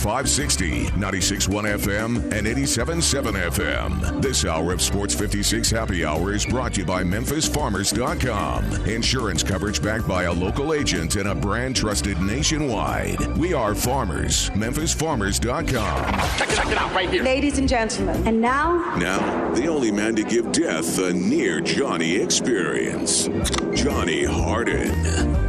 560, 96.1 FM, and 87.7 FM. This hour of Sports 56 Happy Hour is brought to you by MemphisFarmers.com. Insurance coverage backed by a local agent and a brand trusted nationwide. We are farmers. MemphisFarmers.com. Check it out right here. Ladies and gentlemen, and now, The only man to give death a near Johnny experience. Johnny Harden.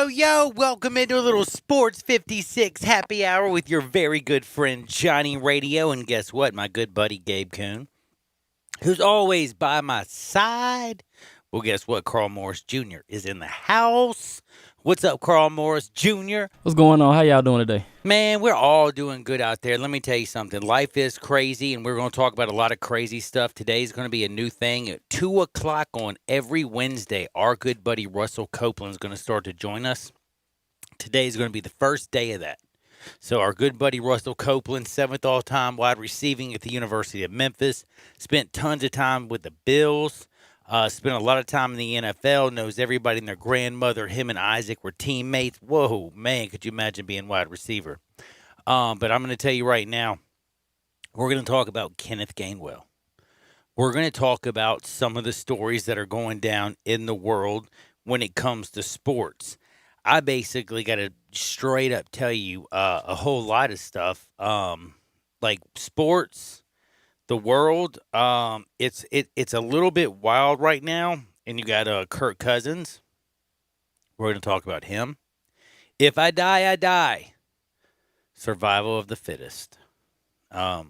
Yo, welcome into a little Sports 56 happy hour with your very good friend Johnny Radio. And guess what? My good buddy Gabe Kuhn, who's always by my side. Well, guess what? Carl Morris Jr. is in the house. What's up, Carl Morris Jr.? What's going on? How y'all doing today? Man, we're all doing good out there. Let me tell you something. Life is crazy, and we're going to talk about a lot of crazy stuff. Today's going to be a new thing. At 2 o'clock on every Wednesday, our good buddy Russell Copeland is going to start to join us. Today's going to be the first day of that. So our good buddy Russell Copeland, 7th all-time wide receiving at the University of Memphis, spent tons of time with the Bills. Spent a lot of time in the NFL, knows everybody and their grandmother. Him and Isaac were teammates. Whoa, man, could you imagine being wide receiver? But I'm going to tell you right now, we're going to talk about Kenneth Gainwell. We're going to talk about some of the stories that are going down in the world when it comes to sports. I basically got to straight up tell you a whole lot of stuff, like sports. The world, it's a little bit wild right now, and you got Kirk Cousins. We're going to talk about him. If I die, I die. Survival of the fittest. We're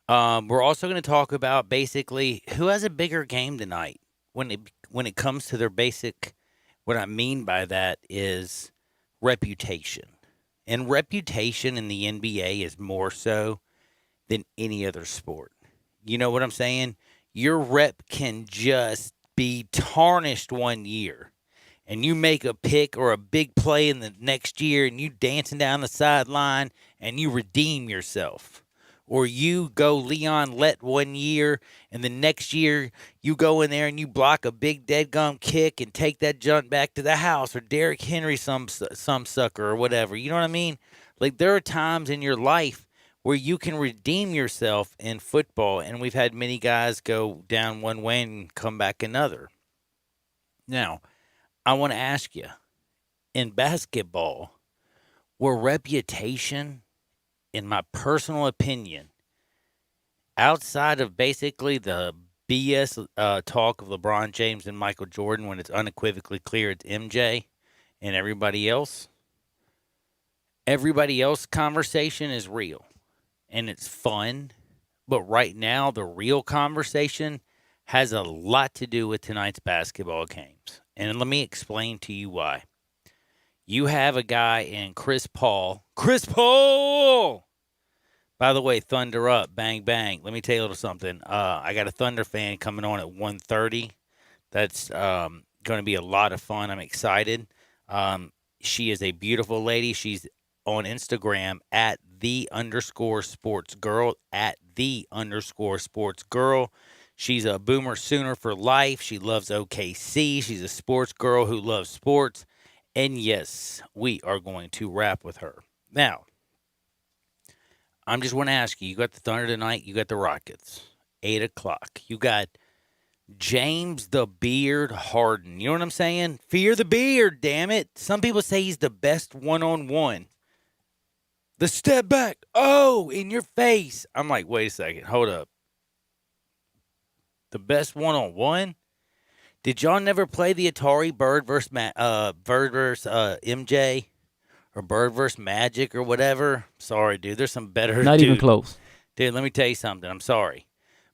also going to talk about basically who has a bigger game tonight when it comes to their basic. What I mean by that is reputation. And reputation in the NBA is more so than any other sport. You know what I'm saying? Your rep can just be tarnished one year. And you make a pick or a big play in the next year and you dancing down the sideline and you redeem yourself. Or you go Leon Lett one year and the next year you go in there and you block a big deadgum kick and take that junk back to the house. Or Derrick Henry, some sucker or whatever. You know what I mean? Like there are times in your life where you can redeem yourself in football. And we've had many guys go down one way and come back another. Now, I want to ask you, in basketball, where reputation, in my personal opinion, outside of basically the BS talk of LeBron James and Michael Jordan when it's unequivocally clear it's MJ and everybody else conversation is real and it's fun. But right now, the real conversation has a lot to do with tonight's basketball games. And let me explain to you why. You have a guy in Chris Paul. By the way, Thunder up, bang, bang. Let me tell you a little something. I got a Thunder fan coming on at 1:30. That's going to be a lot of fun. I'm excited. She is a beautiful lady. She's on Instagram at @the_sportsgirl, @the_sportsgirl. She's a Boomer Sooner for life. She loves OKC. She's a sports girl who loves sports. And yes, we are going to rap with her. Now, I'm just want to ask you, you got the Thunder tonight, you got the Rockets, 8 o'clock. You got James the Beard Harden. You know what I'm saying? Fear the beard, damn it. Some people say he's the best one-on-one. The step back. Oh, in your face. I'm like, wait a second. Hold up. The best one-on-one? Did y'all never play the Atari Bird versus MJ or Bird versus Magic or whatever? Sorry, dude. There's some better. Not even close. Dude, let me tell you something. I'm sorry.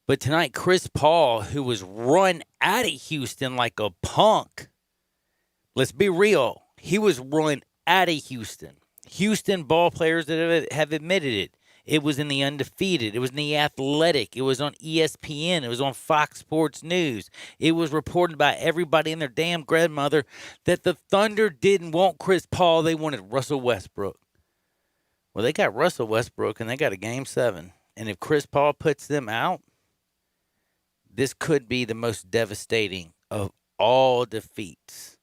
But tonight, Chris Paul, who was run out of Houston like a punk. Let's be real. He was run out of Houston. Houston ball players that have admitted it. It was in the Undefeated. It was in the Athletic. It was on ESPN. It was on Fox Sports News. It was reported by everybody and their damn grandmother that the Thunder didn't want Chris Paul. They wanted Russell Westbrook. Well, they got Russell Westbrook, and they got a Game 7. And if Chris Paul puts them out, this could be the most devastating of all defeats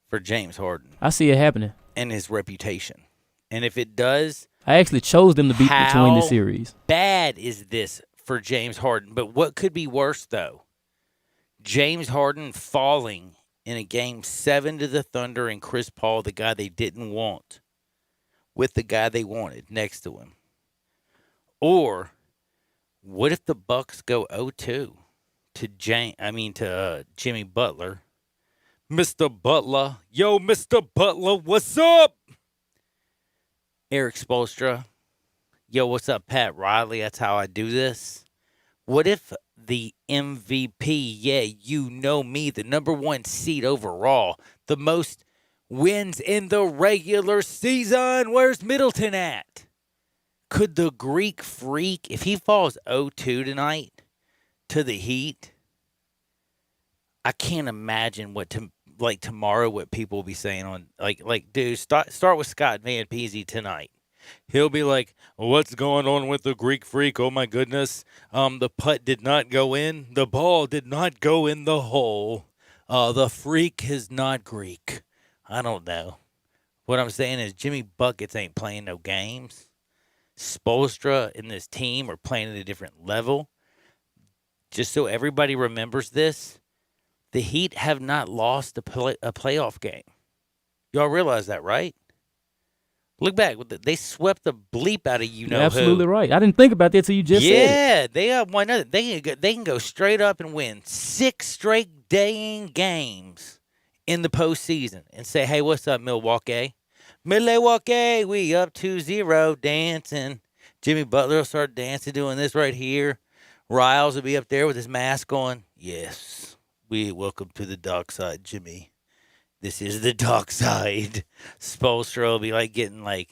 for James Harden. I see it happening. And his reputation. And if it does, I actually chose them to beat to win the series. Bad is this for James Harden? But what could be worse, though? James Harden falling in a Game 7 to the Thunder and Chris Paul, the guy they didn't want, with the guy they wanted next to him. Or what if the Bucks go 0-2 to Jimmy Butler? Mr. Butler. Yo, Mr. Butler, what's up? Eric Spoelstra. Yo, what's up, Pat Riley? That's how I do this. What if the MVP, yeah, you know me, the number 1 seed overall, the most wins in the regular season, where's Middleton at? Could the Greek Freak, if he falls 0-2 tonight to the Heat, I can't imagine tomorrow what people will be saying on dude, start with Scott Van Peasy tonight. He'll be like, what's going on with the Greek Freak? Oh my goodness. The putt did not go in. The ball did not go in the hole. The Freak is not Greek. I don't know. What I'm saying is Jimmy Buckets ain't playing no games. Spoelstra and this team are playing at a different level. Just so everybody remembers this, the Heat have not lost a playoff game. Y'all realize that, right? Look back. They swept the bleep out of You're absolutely right. I didn't think about that till you just said it. Yeah, they have one other. They can go straight up and win 6 straight dang games in the postseason and say, hey, what's up, Milwaukee? Milwaukee, we up 2-0 dancing. Jimmy Butler will start dancing doing this right here. Riles will be up there with his mask on. Yes. Welcome to the dark side, Jimmy. This is the dark side. Spoelstra will be getting do.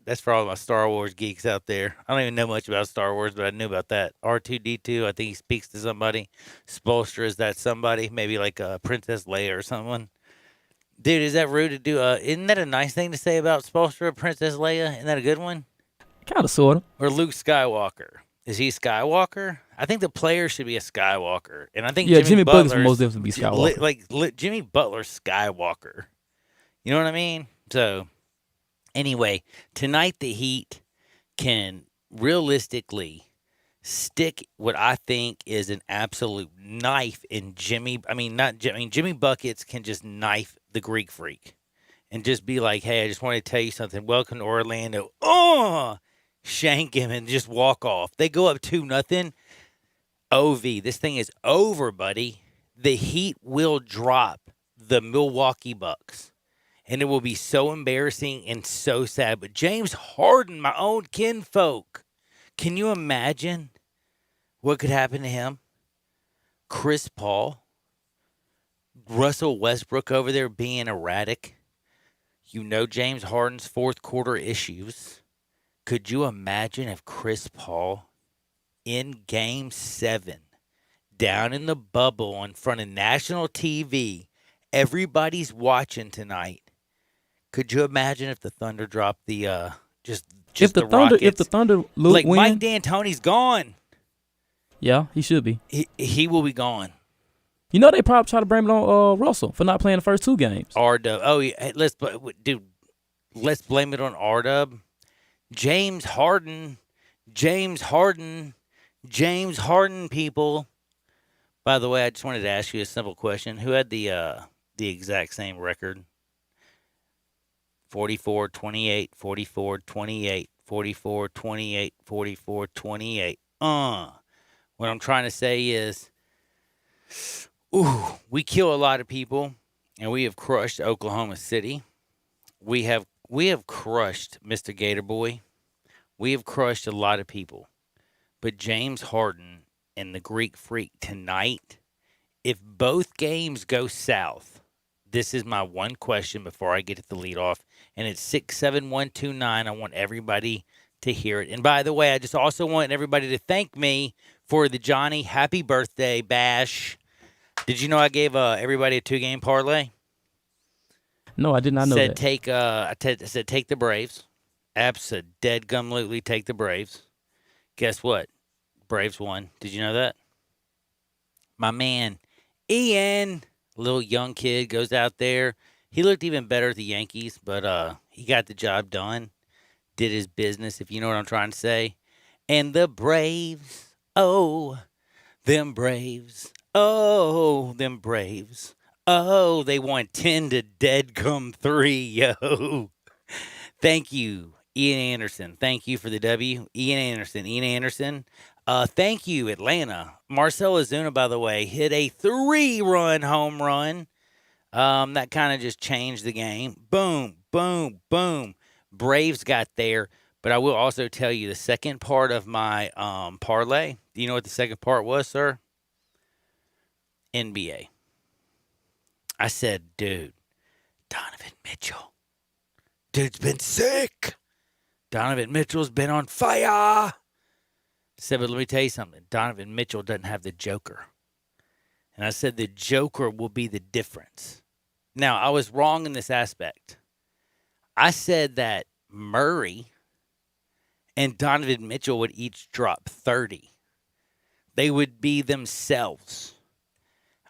That's for all my Star Wars geeks out there. I don't even know much about Star Wars, but I knew about that. R2-D2, I think he speaks to somebody. Spoelstra is that somebody, maybe Princess Leia or someone. Dude, is that rude to do? Isn't that a nice thing to say about Spoelstra, Princess Leia? Isn't that a good one? Kind of, sort of. Or Luke Skywalker. Is he Skywalker? I think the player should be a Skywalker. And I think Jimmy Buckets would most definitely be Skywalker. Jimmy Butler Skywalker. You know what I mean? So, anyway, tonight the Heat can realistically stick what I think is an absolute knife in Jimmy. Jimmy Buckets can just knife the Greek Freak and just be like, hey, I just want to tell you something. Welcome to Orlando. Shank him and just walk off. They go up 2-0. OV, this thing is over, buddy. The Heat will drop the Milwaukee Bucks. And it will be so embarrassing and so sad. But James Harden, my own kinfolk, can you imagine what could happen to him? Chris Paul, Russell Westbrook over there being erratic. You know James Harden's fourth quarter issues. Could you imagine if Chris Paul in Game 7, down in the bubble in front of national TV, everybody's watching tonight? Could you imagine if the Thunder dropped the Rockets? If the Thunder win, Mike D'Antoni's gone. Yeah, he should be. He will be gone. You know they probably try to blame it on Russell for not playing the first 2 games. R-Dub. Oh, yeah. Let's blame it on R-Dub. James Harden, people. By the way, I just wanted to ask you a simple question. Who had the exact same record 44-28, 44-28, 44-28, 44-28. What I'm trying to say is, we kill a lot of people, and we have crushed Oklahoma City. We have crushed Mr. Gator Boy. We have crushed a lot of people. But James Harden and the Greek Freak tonight, if both games go south, this is my one question before I get to the leadoff, and it's 67129. I want everybody to hear it. And by the way, I just also want everybody to thank me for the Johnny Happy Birthday Bash. Did you know I gave everybody a 2-game parlay? No, I did not know that. I said take the Braves. Abso-dead-gum-lutely take the Braves. Guess what? Braves won. Did you know that? My man, Ian, little young kid, goes out there. He looked even better at the Yankees, but he got the job done. Did his business, if you know what I'm trying to say. And the Braves, oh, them Braves, oh, them Braves. Oh, they won 10-dead-gum-3, yo. Thank you, Ian Anderson. Thank you for the W. Ian Anderson. Thank you, Atlanta. Marcell Ozuna, by the way, hit a 3-run home run. That kind of just changed the game. Boom, boom, boom. Braves got there. But I will also tell you the second part of my parlay. Do you know what the second part was, sir? NBA. I said, dude, Donovan Mitchell. Dude's been sick. Donovan Mitchell's been on fire. I said, but let me tell you something. Donovan Mitchell doesn't have the Joker. And I said the Joker will be the difference. Now, I was wrong in this aspect. I said that Murray and Donovan Mitchell would each drop 30. They would be themselves.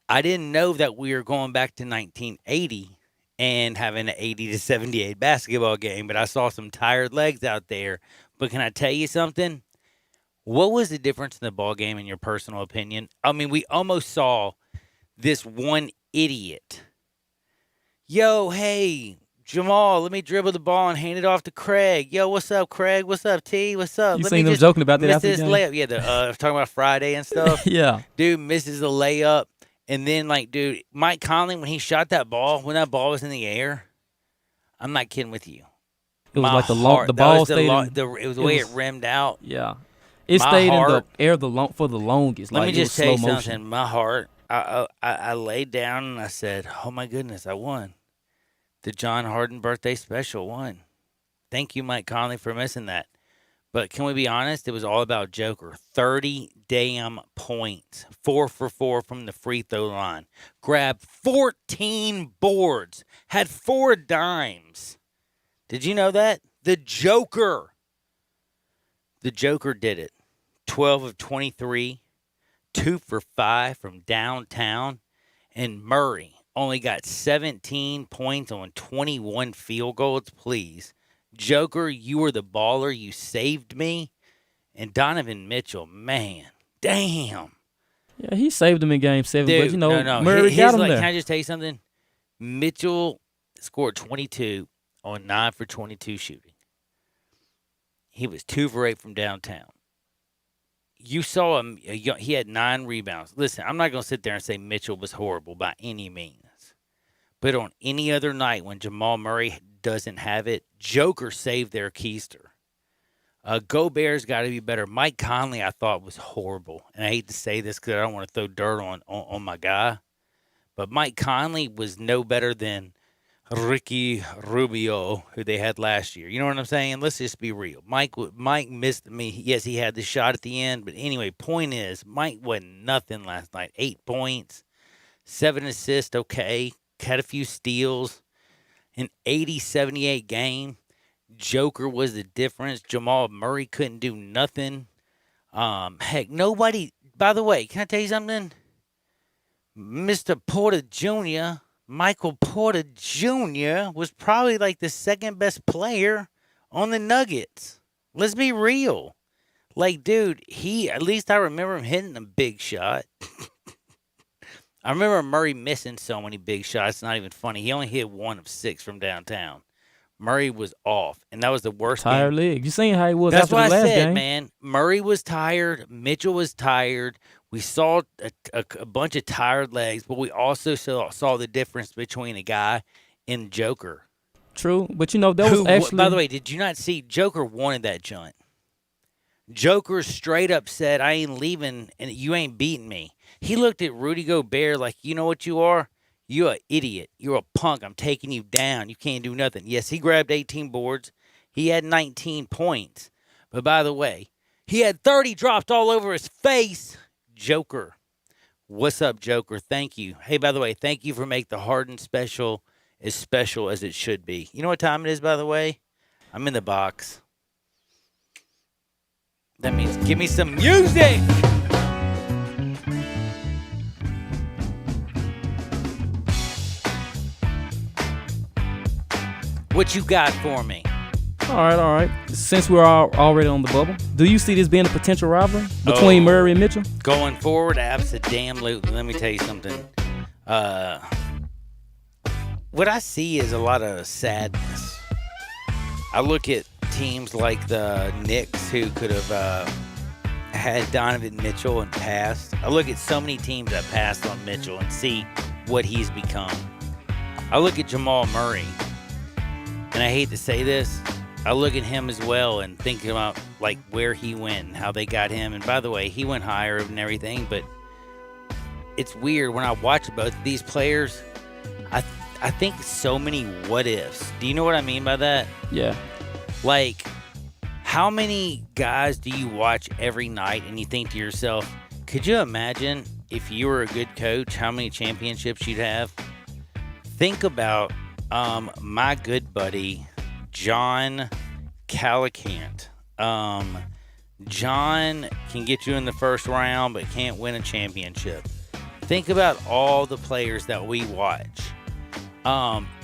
I didn't know that we were going back to 1980 and having an 80-78 basketball game, but I saw some tired legs out there. But can I tell you something? What was the difference in the ball game in your personal opinion? I mean, we almost saw this one idiot. Yo, hey, Jamal, let me dribble the ball and hand it off to Craig. Yo, what's up, Craig? What's up, T? What's up? You seen them joking about that after the game? Layup. Yeah, talking about Friday and stuff. Yeah. Dude misses the layup. And then, dude, Mike Conley, when he shot that ball, when that ball was in the air, I'm not kidding with you. It was like the ball stayed it was the way it rimmed out. Yeah. It stayed in the air for the longest. Let me just tell you something. My heart, I laid down and I said, oh, my goodness, I won. The John Harden birthday special won. Thank you, Mike Conley, for missing that. But can we be honest? It was all about Joker. 30 damn points. 4 for 4 from the free throw line. Grabbed 14 boards. Had 4 dimes. Did you know that? The Joker. The Joker did it. 12 of 23. 2 for 5 from downtown. And Murray only got 17 points on 21 field goals. Please. Joker, you were the baller. You saved me. And Donovan Mitchell, man, damn. Yeah, he saved him in Game 7. Dude, but, no. Murray got him there. Can I just tell you something? Mitchell scored 22 on 9 for 22 shooting. He was 2 for 8 from downtown. You saw him. He had 9 rebounds. Listen, I'm not going to sit there and say Mitchell was horrible by any means. But on any other night when Jamal Murray doesn't have it, Joker saved their keister. Gobert's got to be better. Mike Conley, I thought, was horrible. And I hate to say this because I don't want to throw dirt on my guy. But Mike Conley was no better than Ricky Rubio, who they had last year. You know what I'm saying? Let's just be real. Mike missed me. Yes, he had the shot at the end. But anyway, point is, Mike wasn't nothing last night. 8 points, 7 assists, okay. Had a few steals. An 80-78 game. Joker was the difference. Jamal Murray couldn't do nothing. Heck, nobody. By the way, can I tell you something? Mr. Porter Jr., Michael Porter Jr. was probably like the second best player on the Nuggets. Let's be real. Dude, at least I remember him hitting a big shot. I remember Murray missing so many big shots. It's not even funny. He only hit 1 of 6 from downtown. Murray was off, and that was the worst Tired game. leg. You seen how he was That's after what the I last said, game. man. Murray was tired. Mitchell was tired. We saw a bunch of tired legs, but we also saw the difference between a guy and Joker. True, but that was actually. By the way, did you not see Joker wanted that joint? Joker straight up said, "I ain't leaving, and you ain't beating me." He looked at Rudy Gobert like, "You know what you are? You're an idiot. You're a punk. I'm taking you down. You can't do nothing." Yes, he grabbed 18 boards. He had 19 points. But by the way, he had 30 dropped all over his face. Joker. What's up, Joker? Thank you. Hey, by the way, thank you for making the Harden special as it should be. You know what time it is, by the way? I'm in the box. That means give me some music. What you got for me? All right. Since we're already on the bubble, do you see this being a potential rivalry between Murray and Mitchell? Going forward, absolutely. Let me tell you something. What I see is a lot of sadness. I look at teams like the Knicks who could have had Donovan Mitchell and passed. I look at so many teams that passed on Mitchell and see what he's become. I look at Jamal Murray, and I hate to say this, I look at him as well and think about like where he went and how they got him. And by the way, he went higher and everything, but it's weird when I watch both of these players. I think so many what ifs. Do you know what I mean by that? Yeah. Like, how many guys do you watch every night and you think to yourself, could you imagine if you were a good coach, how many championships you'd have? Think about my good buddy, John Calicant. John can get you in the first round, but can't win a championship. Think about all the players that we watch.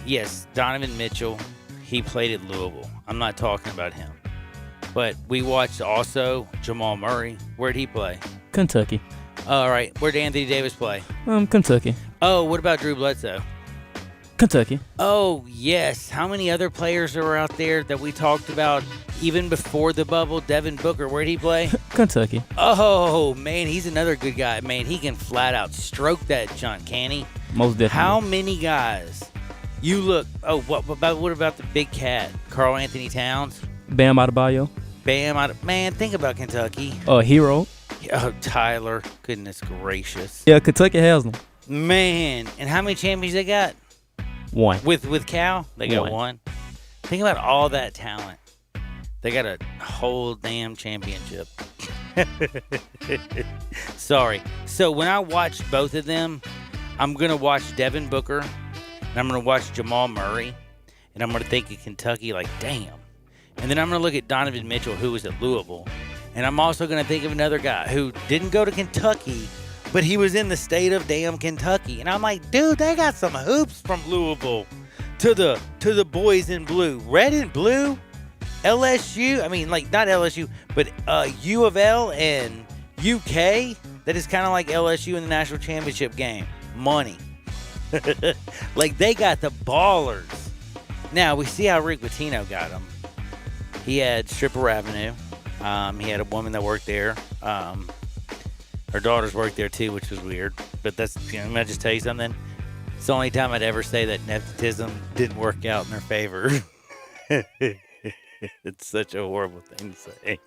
Yes, Donovan Mitchell, he played at Louisville. I'm not talking about him. But we watched also Jamal Murray. Where'd he play? Kentucky. All right. Where'd Anthony Davis play? Kentucky. Oh, what about Drew Bledsoe? Kentucky. Oh, yes. How many other players are out there that we talked about even before the bubble? Devin Booker, where'd he play? Kentucky. Oh, man, he's another good guy. Man, he can flat out stroke that junk, can he? Most definitely. How many guys? You look. Oh, what about the big cat, Karl Anthony Towns? Bam Adebayo. Man, think about Kentucky. Hero. Oh, Tyler. Goodness gracious. Yeah, Kentucky has them. Man, and how many champions they got? One. With Cal, they got one. Think about all that talent. They got a whole damn championship. Sorry. So when I watch both of them, I'm going to watch Devin Booker, and I'm going to watch Jamal Murray, and I'm going to think of Kentucky like, damn. And then I'm going to look at Donovan Mitchell, who was at Louisville, and I'm also going to think of another guy who didn't go to Kentucky, but he was in the state of damn Kentucky. And I'm like, dude, they got some hoops from Louisville to the boys in blue. Red and blue, LSU, I mean, like, not LSU, but U of L and UK, that is kind of like LSU in the national championship game. Money. Like, they got the ballers. Now, we see how Rick Pitino got them. He had Stripper Avenue. He had a woman that worked there. Her daughters worked there too, which was weird. But that's, let me just tell you something. It's the only time I'd ever say that nepotism didn't work out in their favor. It's such a horrible thing to say.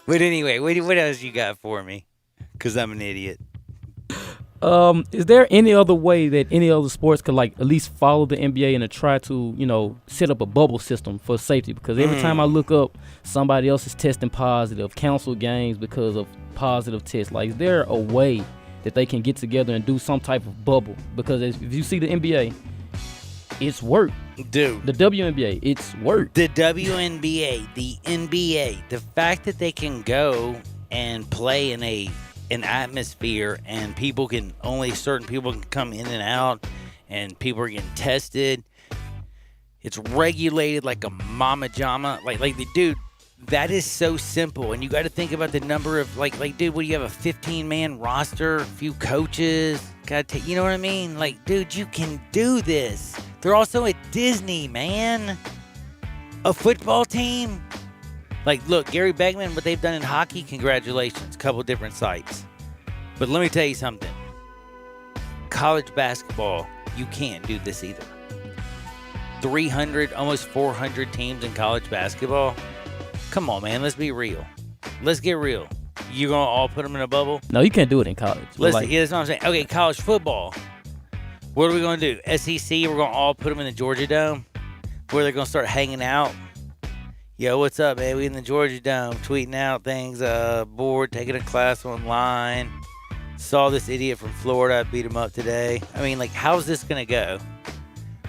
But anyway, what else you got for me? Because I'm an idiot. Is there any other way that any other sports could like at least follow the NBA and to try to, set up a bubble system for safety? Because every time I look up, somebody else is testing positive, cancel games because of positive tests. Like, is there a way that they can get together and do some type of bubble? Because if you see the NBA, it's work. Dude. The WNBA, it's work. The WNBA, the NBA, the fact that they can go and play in an atmosphere and certain people can come in and out and people are getting tested. It's regulated like a mama jama. Like the dude, That is so simple, and you got to think about the number of like, dude, what do you have, a 15-man roster, a few coaches, you know what I mean? Like, dude, you can do this. They're also at Disney, man. A football team. Like, look, Gary Bettman, what they've done in hockey, congratulations. Couple different sites, but let me tell you something. College basketball, you can't do this either. 300, almost 400 teams in college basketball. Come on, man. Let's be real. Let's get real. You gonna all put them in a bubble? No, you can't do it in college. Listen, yeah, that's what I'm saying. Okay, college football. What are we gonna do? SEC, we're gonna all put them in the Georgia Dome, where they're gonna start hanging out. Yo, what's up, man? We in the Georgia Dome, tweeting out things. Bored, taking a class online. Saw this idiot from Florida. I beat him up today. I mean, like, how's this gonna go?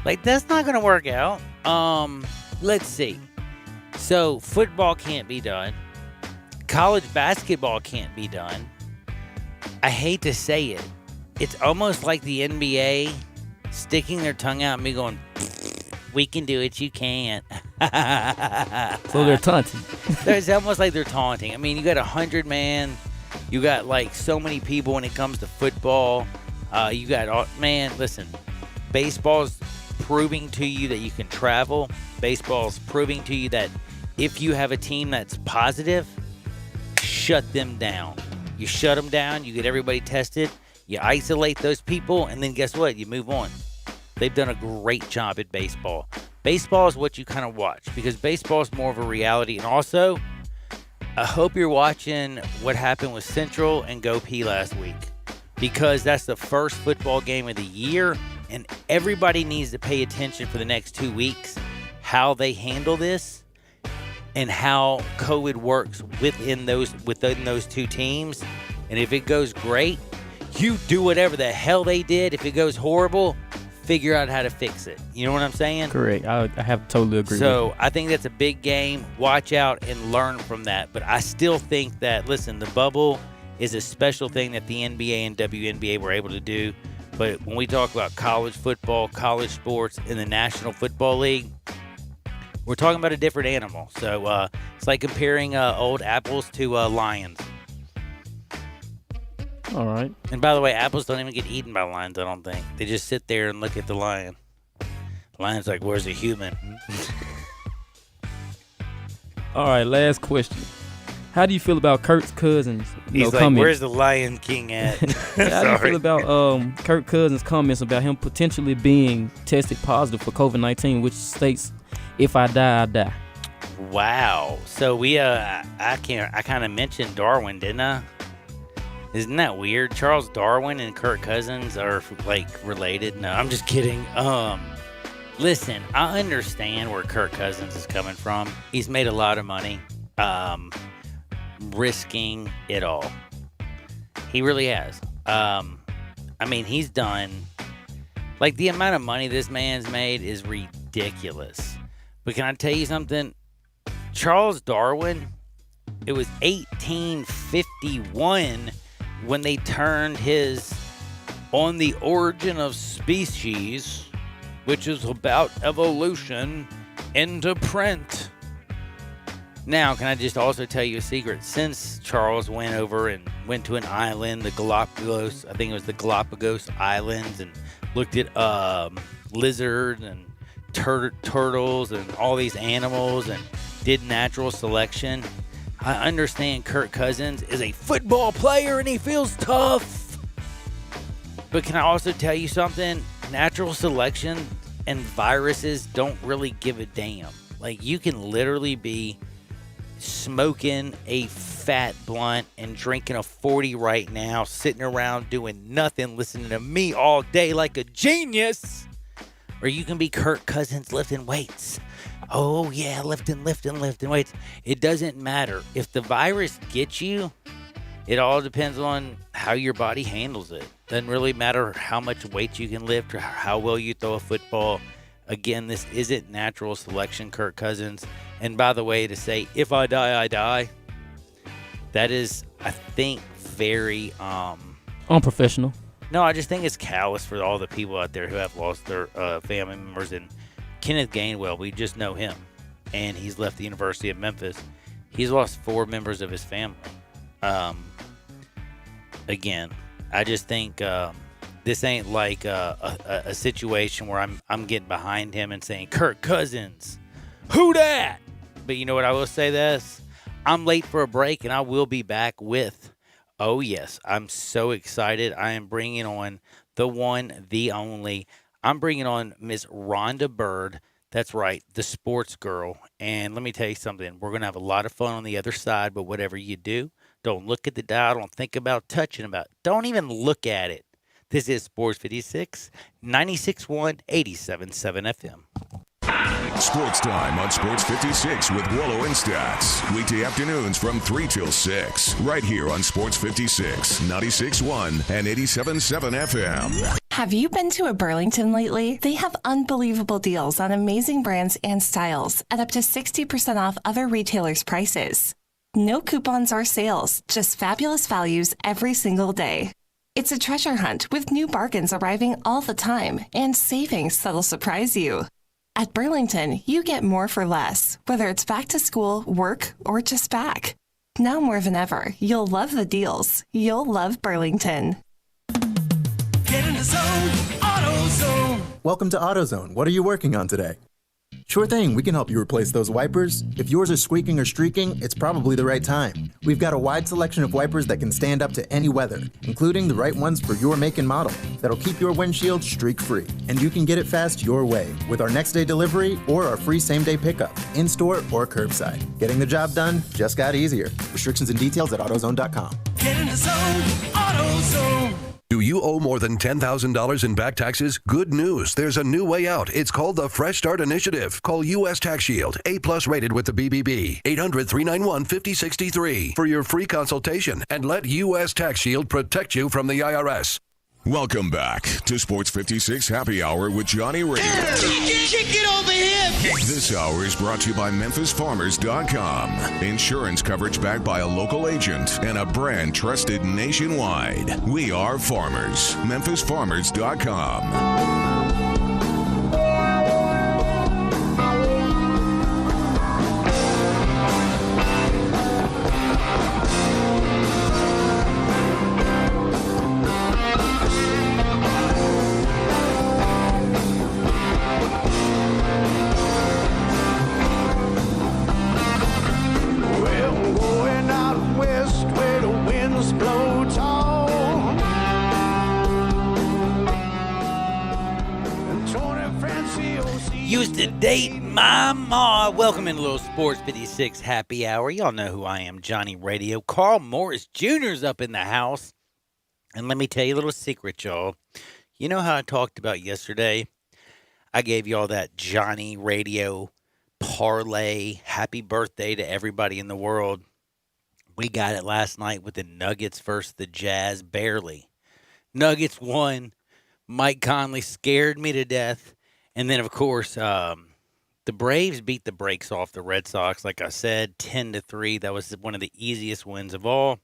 Like, that's not gonna work out. Let's see. So, football can't be done. College basketball can't be done. I hate to say it. It's almost like the NBA sticking their tongue out and me going, we can do it, you can't. So they're taunting. It's almost like they're taunting. I mean, you got 100 man. You got, like, so many people when it comes to football. You got, man, listen. Baseball's proving to you that you can travel. Baseball's proving to you that if you have a team that's positive, shut them down. You shut them down, you get everybody tested, you isolate those people, and then guess what? You move on. They've done a great job at baseball. Baseball is what you kind of watch because baseball is more of a reality. And also, I hope you're watching what happened with Central and Go P last week because that's the first football game of the year, and everybody needs to pay attention for the next 2 weeks how they handle this and how COVID works within those two teams. And if it goes great, you do whatever the hell they did. If it goes horrible, figure out how to fix it. You know what I'm saying? Correct. I have to totally agree with you. So I think that's a big game. Watch out and learn from that. But I still think that, listen, the bubble is a special thing that the NBA and WNBA were able to do. But when we talk about college football, college sports, and the National Football League, we're talking about a different animal. So it's like comparing old apples to lions. All right. And by the way, apples don't even get eaten by lions, I don't think. They just sit there and look at the lion. The lion's like, where's the human? All right, last question. How do you feel about Kirk Cousins? He's like, comments? Where's the Lion King at? How do you feel about Kirk Cousins' comments about him potentially being tested positive for COVID-19, which states, if I die, I die? Wow. So we, I kind of mentioned Darwin, didn't I? Isn't that weird? Charles Darwin and Kirk Cousins are, like, related. No, I'm just kidding. Listen, I understand where Kirk Cousins is coming from. He's made a lot of money. Risking it all. He really has. I mean, he's done, like, the amount of money this man's made is ridiculous. But can I tell you something? Charles Darwin, it was 1851 when they turned his On the Origin of Species, which is about evolution, into print. Now, can I just also tell you a secret? Since Charles went over and went to an island, the Galapagos, I think it was the Galapagos Islands, and looked at lizards and turtles and all these animals and did natural selection, I understand Kirk Cousins is a football player and he feels tough. But can I also tell you something? Natural selection and viruses don't really give a damn. Like, you can literally be smoking a fat blunt and drinking a 40 right now, sitting around doing nothing, listening to me all day like a genius. Or you can be Kirk Cousins lifting weights. Oh, yeah, lifting weights. It doesn't matter. If the virus gets you, it all depends on how your body handles it. Doesn't really matter how much weight you can lift or how well you throw a football. Again, this isn't natural selection, Kirk Cousins. And by the way, to say, if I die, I die, that is, I think, very unprofessional. No, I just think it's callous for all the people out there who have lost their family members. And Kenneth Gainwell, we just know him, and he's left the University of Memphis. He's lost 4 members of his family. Again, I just think this ain't like a situation where I'm getting behind him and saying, Kirk Cousins, who dat? But you know what I will say this? I'm late for a break, and I will be back with, oh yes, I'm so excited. I am bringing on the one, the only. I'm bringing on Miss Rhonda Byrd. That's right, the sports girl. And let me tell you something. We're going to have a lot of fun on the other side, but whatever you do, don't look at the dial. Don't think about touching about it. Don't even look at it. This is Sports 56, 96.1, 87.7 FM. Sports Time on Sports 56 with Wallow and Stats. Weekday afternoons from 3 till 6. Right here on Sports 56, 96.1 and 87.7 FM. Have you been to a Burlington lately? They have unbelievable deals on amazing brands and styles at up to 60% off other retailers' prices. No coupons or sales, just fabulous values every single day. It's a treasure hunt with new bargains arriving all the time and savings that'll surprise you. At Burlington, you get more for less, whether it's back to school, work, or just back. Now more than ever, you'll love the deals. You'll love Burlington. Get in the zone, AutoZone. Welcome to AutoZone. What are you working on today? Sure thing, we can help you replace those wipers. If yours are squeaking or streaking, it's probably the right time. We've got a wide selection of wipers that can stand up to any weather, including the right ones for your make and model, that'll keep your windshield streak-free. And you can get it fast your way with our next-day delivery or our free same-day pickup, in-store or curbside. Getting the job done just got easier. Restrictions and details at AutoZone.com. Get in the zone, AutoZone. Do you owe more than $10,000 in back taxes? Good news. There's a new way out. It's called the Fresh Start Initiative. Call U.S. Tax Shield, A+ rated with the BBB. 800-391-5063 for your free consultation and let U.S. Tax Shield protect you from the IRS. Welcome back to Sports 56 Happy Hour with Johnny Radio. Kick it over here. This hour is brought to you by MemphisFarmers.com. Insurance coverage backed by a local agent and a brand trusted nationwide. We are farmers. MemphisFarmers.com. Used to date my ma. Welcome in, little Sports 56 Happy Hour. Y'all know who I am, Johnny Radio. Carl Morris Jr.'s up in the house. And let me tell you a little secret, y'all. You know how I talked about yesterday? I gave y'all that Johnny Radio parlay. Happy birthday to everybody in the world. We got it last night with the Nuggets versus the Jazz, barely. Nuggets won. Mike Conley scared me to death. And then, of course, the Braves beat the brakes off the Red Sox, like I said, 10-3. That was one of the easiest wins of all.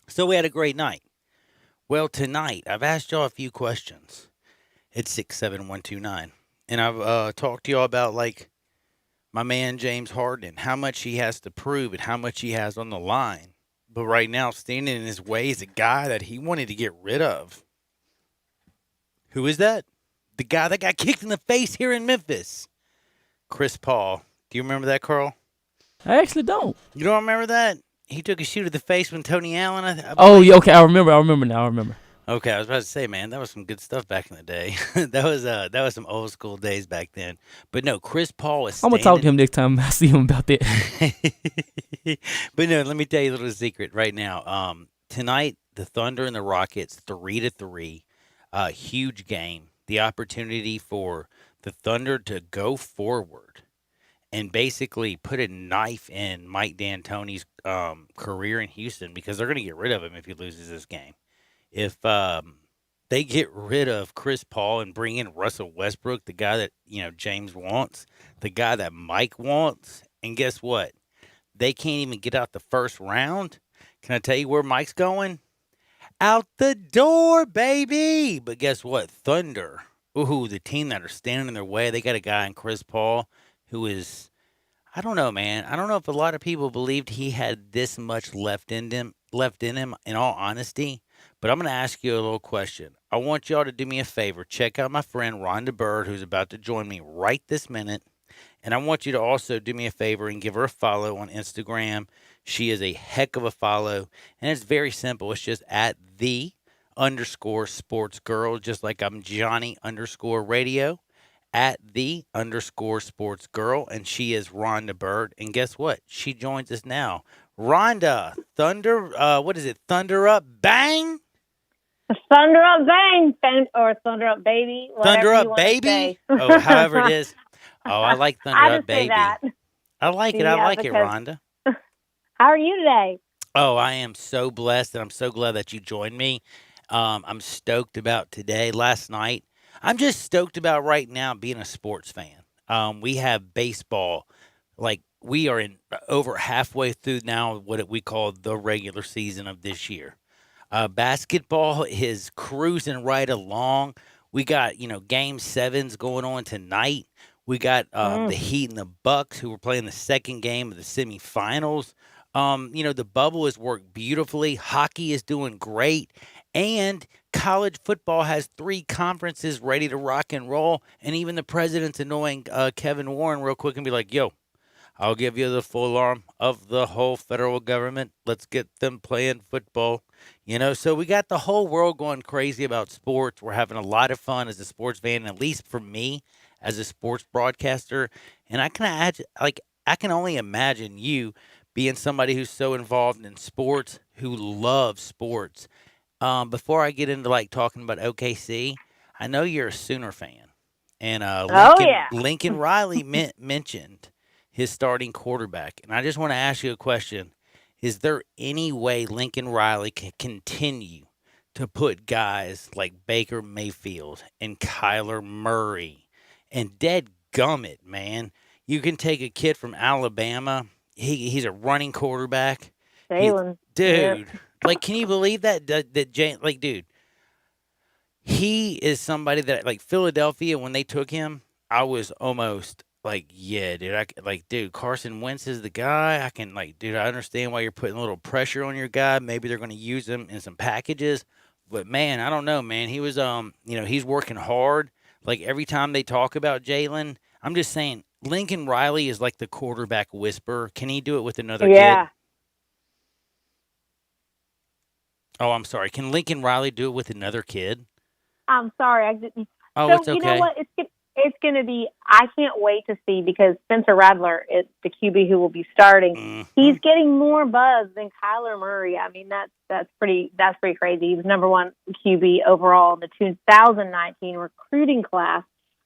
So we had a great night. Well, tonight, I've asked y'all a few questions. It's 67129. And I've talked to y'all about, like, my man James Harden, how much he has to prove and how much he has on the line. But right now, standing in his way is a guy that he wanted to get rid of. Who is that? The guy that got kicked in the face here in Memphis. Chris Paul. Do you remember that, Carl? I actually don't. You don't remember that? He took a shoot at the face when Tony Allen. Oh, yeah, okay. I remember now. Okay, I was about to say, man, that was some good stuff back in the day. that was some old school days back then. But no, Chris Paul is. I'm gonna talk to him next time I see him about that. But no, let me tell you a little secret right now. Tonight, the Thunder and the Rockets 3-3. Huge game. The opportunity for the Thunder to go forward and basically put a knife in Mike D'Antoni's career in Houston, because they're going to get rid of him if he loses this game. If they get rid of Chris Paul and bring in Russell Westbrook, the guy that James wants, the guy that Mike wants, and guess what? They can't even get out the first round. Can I tell you where Mike's going? Out the door, baby. But guess what? Thunder, the team that are standing in their way, they got a guy in Chris Paul who is, I don't know, man. I don't know if a lot of people believed he had this much left in him, in all honesty. But I'm going to ask you a little question. I want y'all to do me a favor. Check out my friend Rhonda Bird, who's about to join me right this minute. And I want you to also do me a favor and give her a follow on Instagram. She is a heck of a follow. And it's very simple. It's just at the underscore sports girl, just like I'm Johnny underscore radio, at the underscore sports girl. And she is Rhonda Bird. And guess what? She joins us now. Rhonda, Thunder, what is it? Thunder Up Bang? Thunder Up Bang, or Thunder Up Baby. Thunder Up you Baby? Oh, however it is. Oh, I like Thunder I Up just say Baby. that. I like it. I Yeah, like it, because- Rhonda. How are you today? Oh, I am so blessed, and I'm so glad that you joined me. I'm stoked about today. Last night, I'm just stoked about right now being a sports fan. We have baseball. Like, we are in over halfway through now what we call the regular season of this year. Basketball is cruising right along. We got, game sevens going on tonight. We got the Heat and the Bucks who were playing the second game of the semifinals. The bubble has worked beautifully. Hockey is doing great. And college football has 3 conferences ready to rock and roll. And even the president's annoying Kevin Warren real quick and be like, yo, I'll give you the full arm of the whole federal government. Let's get them playing football. So we got the whole world going crazy about sports. We're having a lot of fun as a sports fan, at least for me as a sports broadcaster. And I can only imagine you being somebody who's so involved in sports, who loves sports. Before I get into talking about OKC, I know you're a Sooner fan. And Lincoln Riley mentioned his starting quarterback. And I just want to ask you a question. Is there any way Lincoln Riley can continue to put guys like Baker Mayfield and Kyler Murray and dadgummit, man? You can take a kid from Alabama. He's a running quarterback. Jalen. Dude, can you believe that? Dude, he is somebody that, Philadelphia, when they took him, I was almost yeah, dude. Dude, Carson Wentz is the guy. I understand why you're putting a little pressure on your guy. Maybe they're going to use him in some packages. But, man, I don't know, man. He was, he's working hard. Every time they talk about Jalen, I'm just saying, Lincoln Riley is like the quarterback whisperer. Can he do it with another kid? Oh, I'm sorry. Can Lincoln Riley do it with another kid? I'm sorry. I didn't. Oh, So, it's okay. you know what? It's going to be, I can't wait to see, because Spencer Rattler is the QB who will be starting. Mm-hmm. He's getting more buzz than Kyler Murray. I mean, that's pretty crazy. He was number 1 QB overall in the 2019 recruiting class.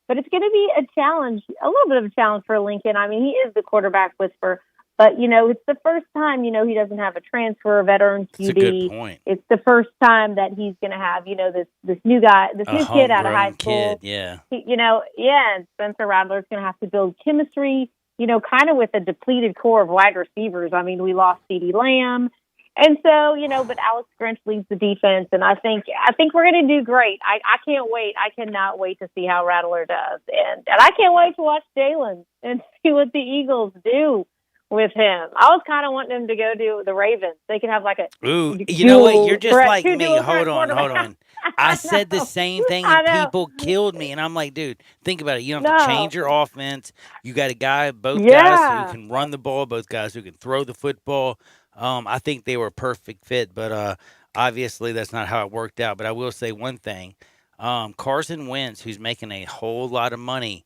But it's going to be a challenge, a little bit of a challenge for Lincoln. I mean, he is the quarterback whisperer. But, it's the first time, he doesn't have a transfer, veteran QB. That's a good point. It's the first time that he's going to have, this new guy, this new kid out of high school. Yeah. And Spencer Rattler's going to have to build chemistry, kind of with a depleted core of wide receivers. I mean, we lost CeeDee Lamb. And so, but Alex Grinch leads the defense, and I think we're going to do great. I can't wait. I cannot wait to see how Rattler does. And I can't wait to watch Jalen and see what the Eagles do with him. I was kind of wanting him to go to the Ravens. They could have Ooh, you know what? You're just like me. Hold on. I said the same thing, and people killed me. And I'm like, dude, think about it. You don't have to change your offense. You got a guy, both guys who can run the ball, both guys who can throw the football. I think they were a perfect fit, but obviously that's not how it worked out. But I will say one thing. Carson Wentz, who's making a whole lot of money,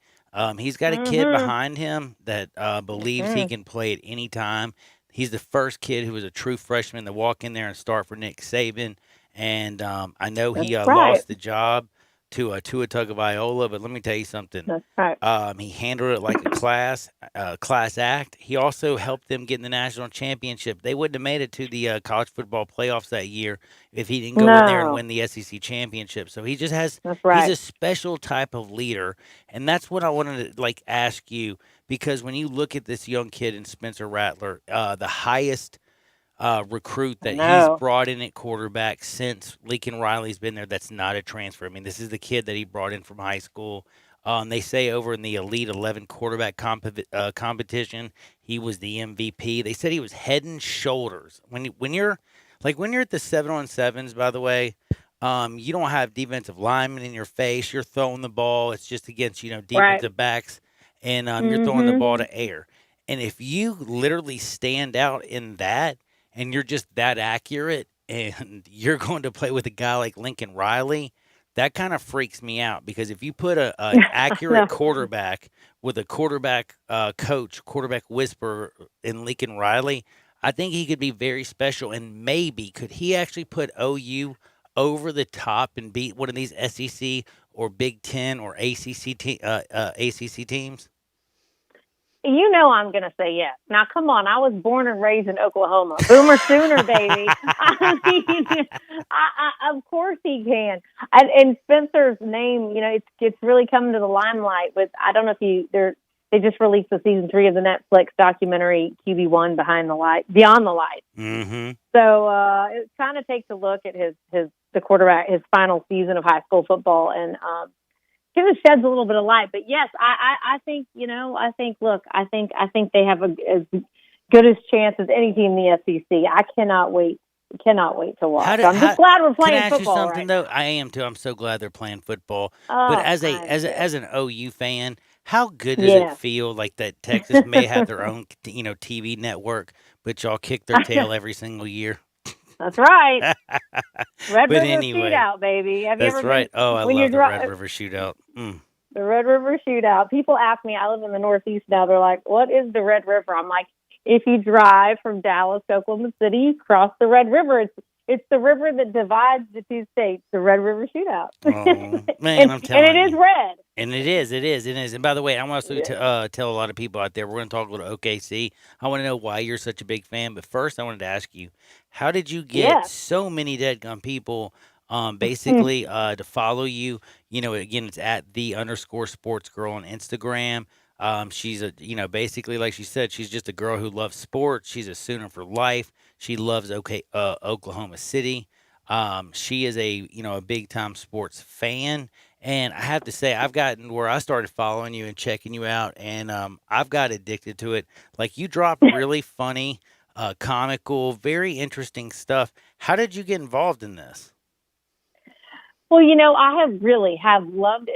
he's got a kid behind him that believes he can play at any time. He's the first kid who was a true freshman to walk in there and start for Nick Saban. And I know he lost the job to Tua Tagovailoa, but let me tell you something. That's right. He handled it like a class act. He also helped them get in the national championship. They wouldn't have made it to the college football playoffs that year if he didn't go in there and win the SEC championship. So he just has he's a special type of leader, and that's what I wanted to ask you, because when you look at this young kid in Spencer Rattler, the highest recruit that he's brought in at quarterback since Lincoln Riley's been there, that's not a transfer. I mean, this is the kid that he brought in from high school. They say over in the Elite 11 quarterback competition, he was the MVP. They said he was head and shoulders. When you're at the 7-on-7s, by the way, you don't have defensive linemen in your face. You're throwing the ball. It's just against defensive backs, and you're throwing the ball to air. And if you literally stand out in that, and you're just that accurate, and you're going to play with a guy like Lincoln Riley, that kind of freaks me out, because if you put an accurate quarterback with a quarterback coach, quarterback whisperer in Lincoln Riley, I think he could be very special. And maybe could he actually put OU over the top and beat one of these SEC or Big Ten or ACC teams? You know I'm going to say yes. Now, come on. I was born and raised in Oklahoma. Boomer Sooner, baby. I mean, of course he can. And Spencer's name, it's really coming to the limelight with, I don't know if they just released the season 3 of the Netflix documentary QB1 Beyond the Light. Mm-hmm. So it kind of takes a look at the quarterback, his final season of high school football, and kind of sheds a little bit of light. But yes, I think they have as good a chance as any team in the SEC. I cannot wait to watch. I'm just glad we're playing football. Can I ask football you something right though? I am too. I'm so glad they're playing football. But as an OU fan, how good does it feel like that Texas may have their own TV network, but y'all kick their tail every single year? That's right. Red River anyway, Shootout, baby. Have that's you ever right. been, Oh, I love the Red River Shootout. The Red River Shootout. People ask me, I live in the Northeast now, they're like, what is the Red River? I'm like, if you drive from Dallas to Oklahoma City, you cross the Red River. It's the river that divides the two states, the Red River Shootout. Oh, man, I'm telling you. And it is red. And it is. And by the way, I want to tell a lot of people out there, we're going to talk a little OKC. I want to know why you're such a big fan. But first, I wanted to ask you, how did you get so many deadgum people basically to follow you? Again, it's at _sportsgirl on Instagram. She's basically, like she said, she's just a girl who loves sports. She's a Sooner for life. She loves Oklahoma City. She is a big time sports fan. And I have to say, I've gotten where I started following you and checking you out, and I've got addicted to it. Like, you drop really funny, comical, very interesting stuff. How did you get involved in this? Well, I have loved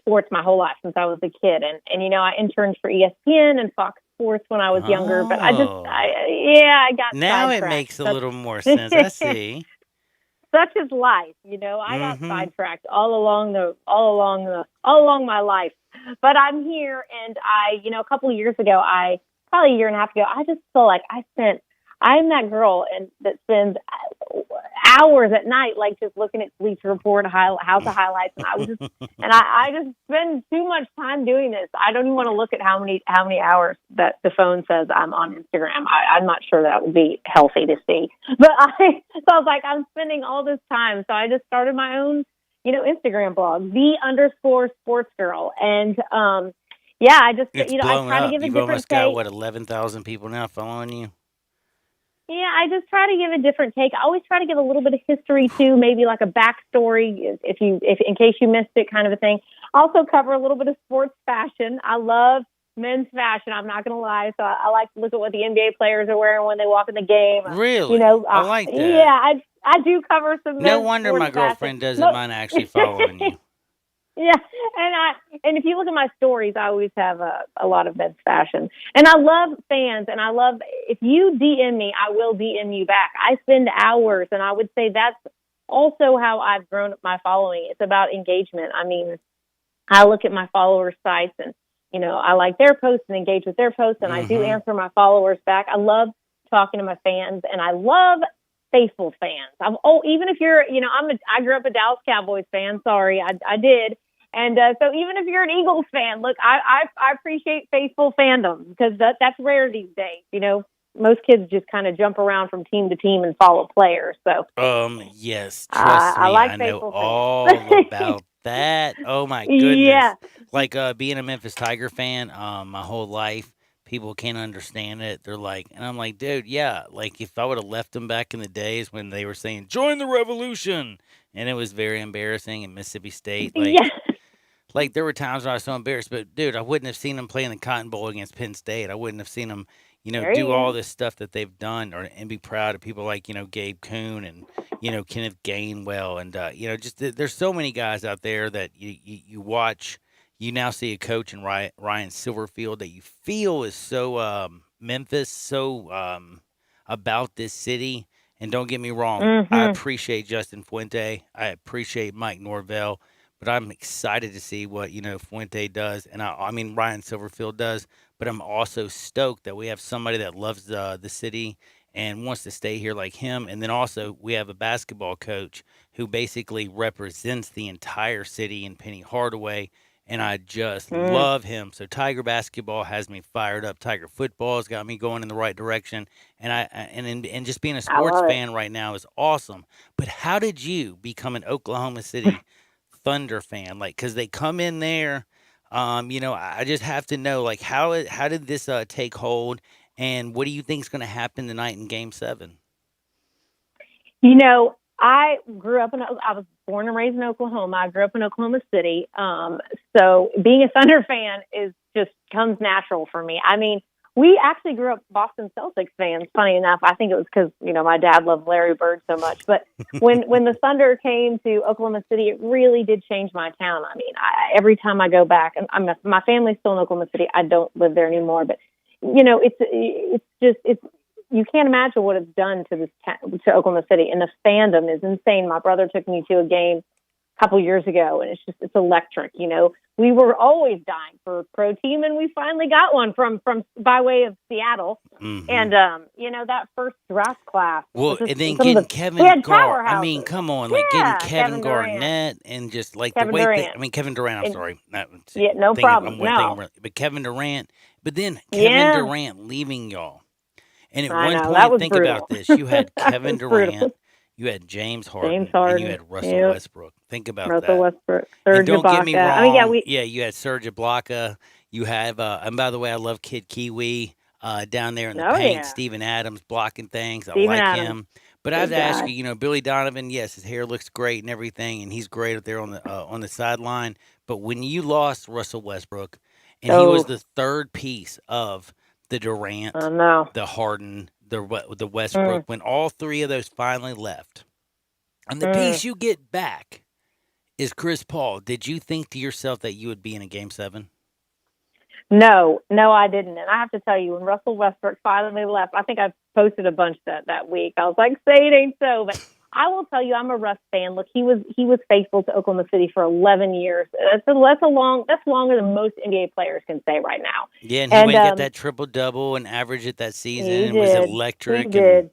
sports my whole life since I was a kid. And I interned for ESPN and Fox Sports when I was younger. But I got now sidetracked. It makes a little more sense. I see. Such is life, I got sidetracked all along my life. But I'm here, and a couple of years ago, probably a year and a half ago, I just feel like I'm that girl that spends hours at night, like just looking at Bleacher Report, House of Highlights, and I just spend too much time doing this. I don't even want to look at how many hours that the phone says I'm on Instagram. I'm not sure that would be healthy to see, but I was like, I'm spending all this time, so I just started my own, Instagram blog, _sportsgirl, and I just it's I try to give a You've different almost take. got 11,000 people now following you. Yeah, I just try to give a different take. I always try to give a little bit of history too, maybe like a backstory, if in case you missed it, kind of a thing. Also cover a little bit of sports fashion. I love men's fashion. I'm not going to lie. So I like to look at what the NBA players are wearing when they walk in the game. Really? I like that. Yeah, I do cover some. No wonder my girlfriend doesn't mind actually following you. Yeah, and if you look at my stories, I always have a lot of men's fashion. And I love fans, and I love, if you DM me, I will DM you back. I spend hours, and I would say that's also how I've grown my following. It's about engagement. I mean, I look at my followers' sites, and, I like their posts and engage with their posts, and I do answer my followers back. I love talking to my fans, and I love faithful fans. Even if you're, I grew up a Dallas Cowboys fan. Sorry, I did. And so even if you're an Eagles fan, look, I appreciate faithful fandom, because that's rare these days. Most kids just kind of jump around from team to team and follow players. So yes, trust me, I know all about that. Oh my goodness. Yeah. Like being a Memphis Tiger fan, my whole life, people can't understand it. They're like, and I'm like, dude, yeah. Like, if I would have left them back in the days when they were saying, join the revolution, and it was very embarrassing in Mississippi State. Like, Like, there were times when I was so embarrassed, but, dude, I wouldn't have seen them play in the Cotton Bowl against Penn State. I wouldn't have seen them, There do you all go. this stuff that they've done and be proud of people like, Gabe Kuhn and, Kenneth Gainwell. And, there's so many guys out there that you watch. You now see a coach in Ryan Silverfield that you feel is so Memphis, so about this city. And don't get me wrong, I appreciate Justin Fuente. I appreciate Mike Norvell. But I'm excited to see what, Fuente does. And I mean, Ryan Silverfield does. But I'm also stoked that we have somebody that loves the city and wants to stay here like him. And then also we have a basketball coach who basically represents the entire city in Penny Hardaway. And I just love him. So Tiger basketball has me fired up. Tiger football has got me going in the right direction. And just being a sports fan right now is awesome. But how did you become an Oklahoma City Thunder fan? Like, because they come in there, I just have to know, like, how did this take hold, and what do you think is going to happen tonight in Game 7? I was born and raised in Oklahoma. I grew up in Oklahoma City. So being a Thunder fan just comes natural for me. I mean, we actually grew up Boston Celtics fans, funny enough. I think it was because, my dad loved Larry Bird so much. But when the Thunder came to Oklahoma City, it really did change my town. I mean, every time I go back, and my family's still in Oklahoma City. I don't live there anymore. But, it's you can't imagine what it's done to to Oklahoma City. And the fandom is insane. My brother took me to a game a couple years ago, and it's electric. We were always dying for a pro team, and we finally got one from by way of Seattle. Mm-hmm. And that first draft class. Well, and then getting Kevin Garnett. I mean, come on, getting Kevin Garnett and just like Kevin the way that, Kevin Durant. I'm sorry, no problem. But Kevin Durant. But then Kevin Durant leaving y'all. And at one point, think brutal. About this: you had Kevin Durant. You had James Harden, and you had Russell Westbrook. Think about that. Russell Westbrook, Serge Ibaka. Don't get me wrong. You had Serge Ibaka. You have, and by the way, I love Kid Kiwi down there in the paint. Yeah. Steven Adams blocking things. I like him. But I have to ask you, Billy Donovan. Yes, his hair looks great and everything, and he's great up there on the sideline. But when you lost Russell Westbrook, and he was the third piece of the Durant, the Harden, the Westbrook, when all three of those finally left, and the piece you get back is Chris Paul. Did you think to yourself that you would be in a Game 7? No, I didn't. And I have to tell you, when Russell Westbrook finally left, I think I posted a bunch that week. I was like, say it ain't so. But I will tell you, I'm a Russ fan. Look, he was faithful to Oklahoma City for 11 years. That's longer than most NBA players can say right now. Yeah, and he would get that triple-double and average it that season. It was electric. He did.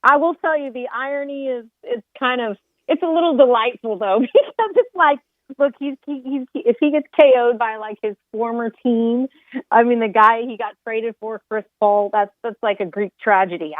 I will tell you, the irony is it's a little delightful, though, because it's like, look, he's if he gets KO'd by like his former team, I mean, the guy he got traded for, Chris Paul, that's like a Greek tragedy.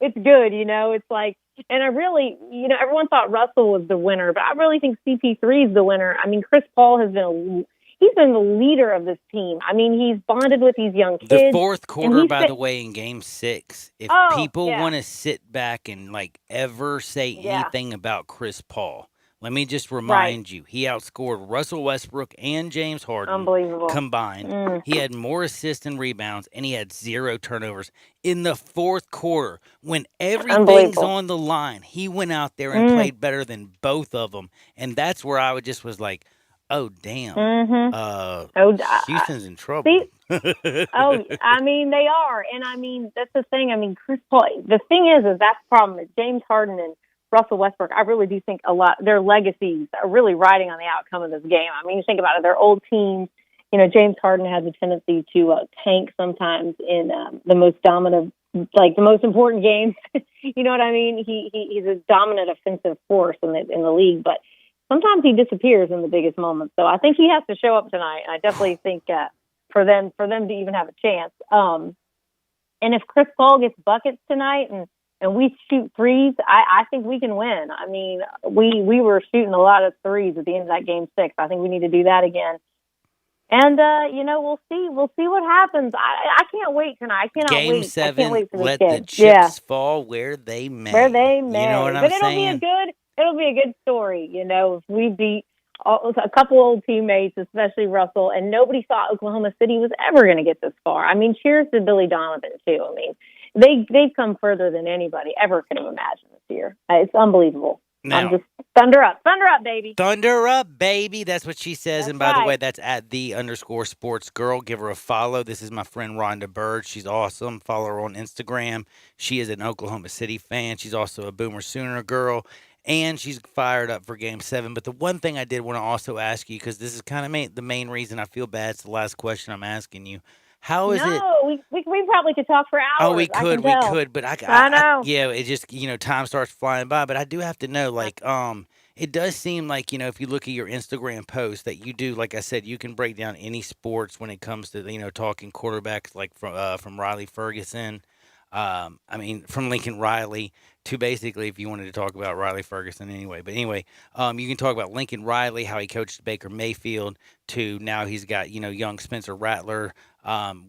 It's good, it's like, and I really, everyone thought Russell was the winner, but I really think CP3 is the winner. I mean, Chris Paul has been he's been the leader of this team. I mean, he's bonded with these young kids. The fourth quarter, by the way, in Game 6, if people want to sit back and ever say anything about Chris Paul, let me just remind you, he outscored Russell Westbrook and James Harden combined. He had more assists and rebounds, and he had 0 turnovers. In the fourth quarter, when everything's on the line, he went out there and played better than both of them. And that's where I just was like, oh, damn. Houston's in trouble. I mean, they are. And, I mean, that's the thing. I mean, Chris Paul, the thing is that's the problem. Is James Harden and Russell Westbrook, I really do think a lot, their legacies are really riding on the outcome of this game. I mean, you think about it, they're old teams. James Harden has a tendency to tank sometimes in the most dominant, the most important games. You know what I mean? He's a dominant offensive force in the league, but sometimes he disappears in the biggest moments. So I think he has to show up tonight. I definitely think for them to even have a chance. And if Chris Paul gets buckets tonight and we shoot threes, I think we can win. I mean, we were shooting a lot of threes at the end of that Game 6. I think we need to do that again. And, we'll see. We'll see what happens. I can't wait tonight. I cannot wait. Game 7, I can't wait for this let kid. the chips fall where they may. Where they may. You know what I'm but saying? It'll be a good story, if we beat a couple old teammates, especially Russell, and nobody thought Oklahoma City was ever going to get this far. I mean, cheers to Billy Donovan too. I mean, they've come further than anybody ever could have imagined this year. It's unbelievable. Now, I'm just thunder up, baby. Thunder up, baby. That's what she says. That's and by right. the way, that's at @the_sports_girl. Give her a follow. This is my friend Rhonda Bird. She's awesome. Follow her on Instagram. She is an Oklahoma City fan. She's also a Boomer Sooner girl. And she's fired up for Game 7. But the one thing I did want to also ask you, because this is kind of the main reason I feel bad. It's the last question I'm asking you. How is it? No, we probably could talk for hours. Oh, we could, but I know. Yeah, it just time starts flying by. But I do have to know, like, it does seem like if you look at your Instagram post that you do, like I said, you can break down any sports when it comes to talking quarterbacks, like from Riley Ferguson. From Lincoln Riley to basically, if you wanted to talk about Riley Ferguson anyway. But anyway, you can talk about Lincoln Riley, how he coached Baker Mayfield, to now he's got, young Spencer Rattler,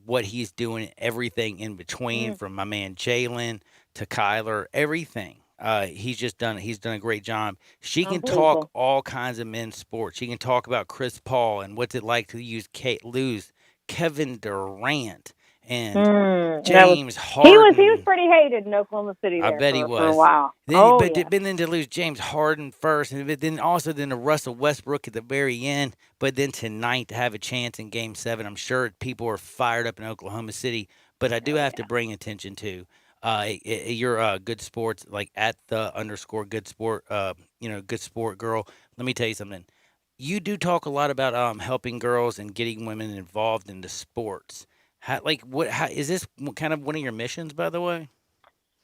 what he's doing, everything in between, from my man Jalen to Kyler, everything. He's done a great job. She can talk all kinds of men's sports. She can talk about Chris Paul and what's it like to lose Kevin Durant. And James Harden. He was pretty hated in Oklahoma City there I bet he was. for a while. Then to lose James Harden first, and then to Russell Westbrook at the very end, but then tonight to have a chance in Game 7. I'm sure people are fired up in Oklahoma City, but I do have to bring attention to your good sports, like at @the_good sport, good sport girl. Let me tell you something. You do talk a lot about helping girls and getting women involved in the sports. How is this kind of one of your missions, by the way?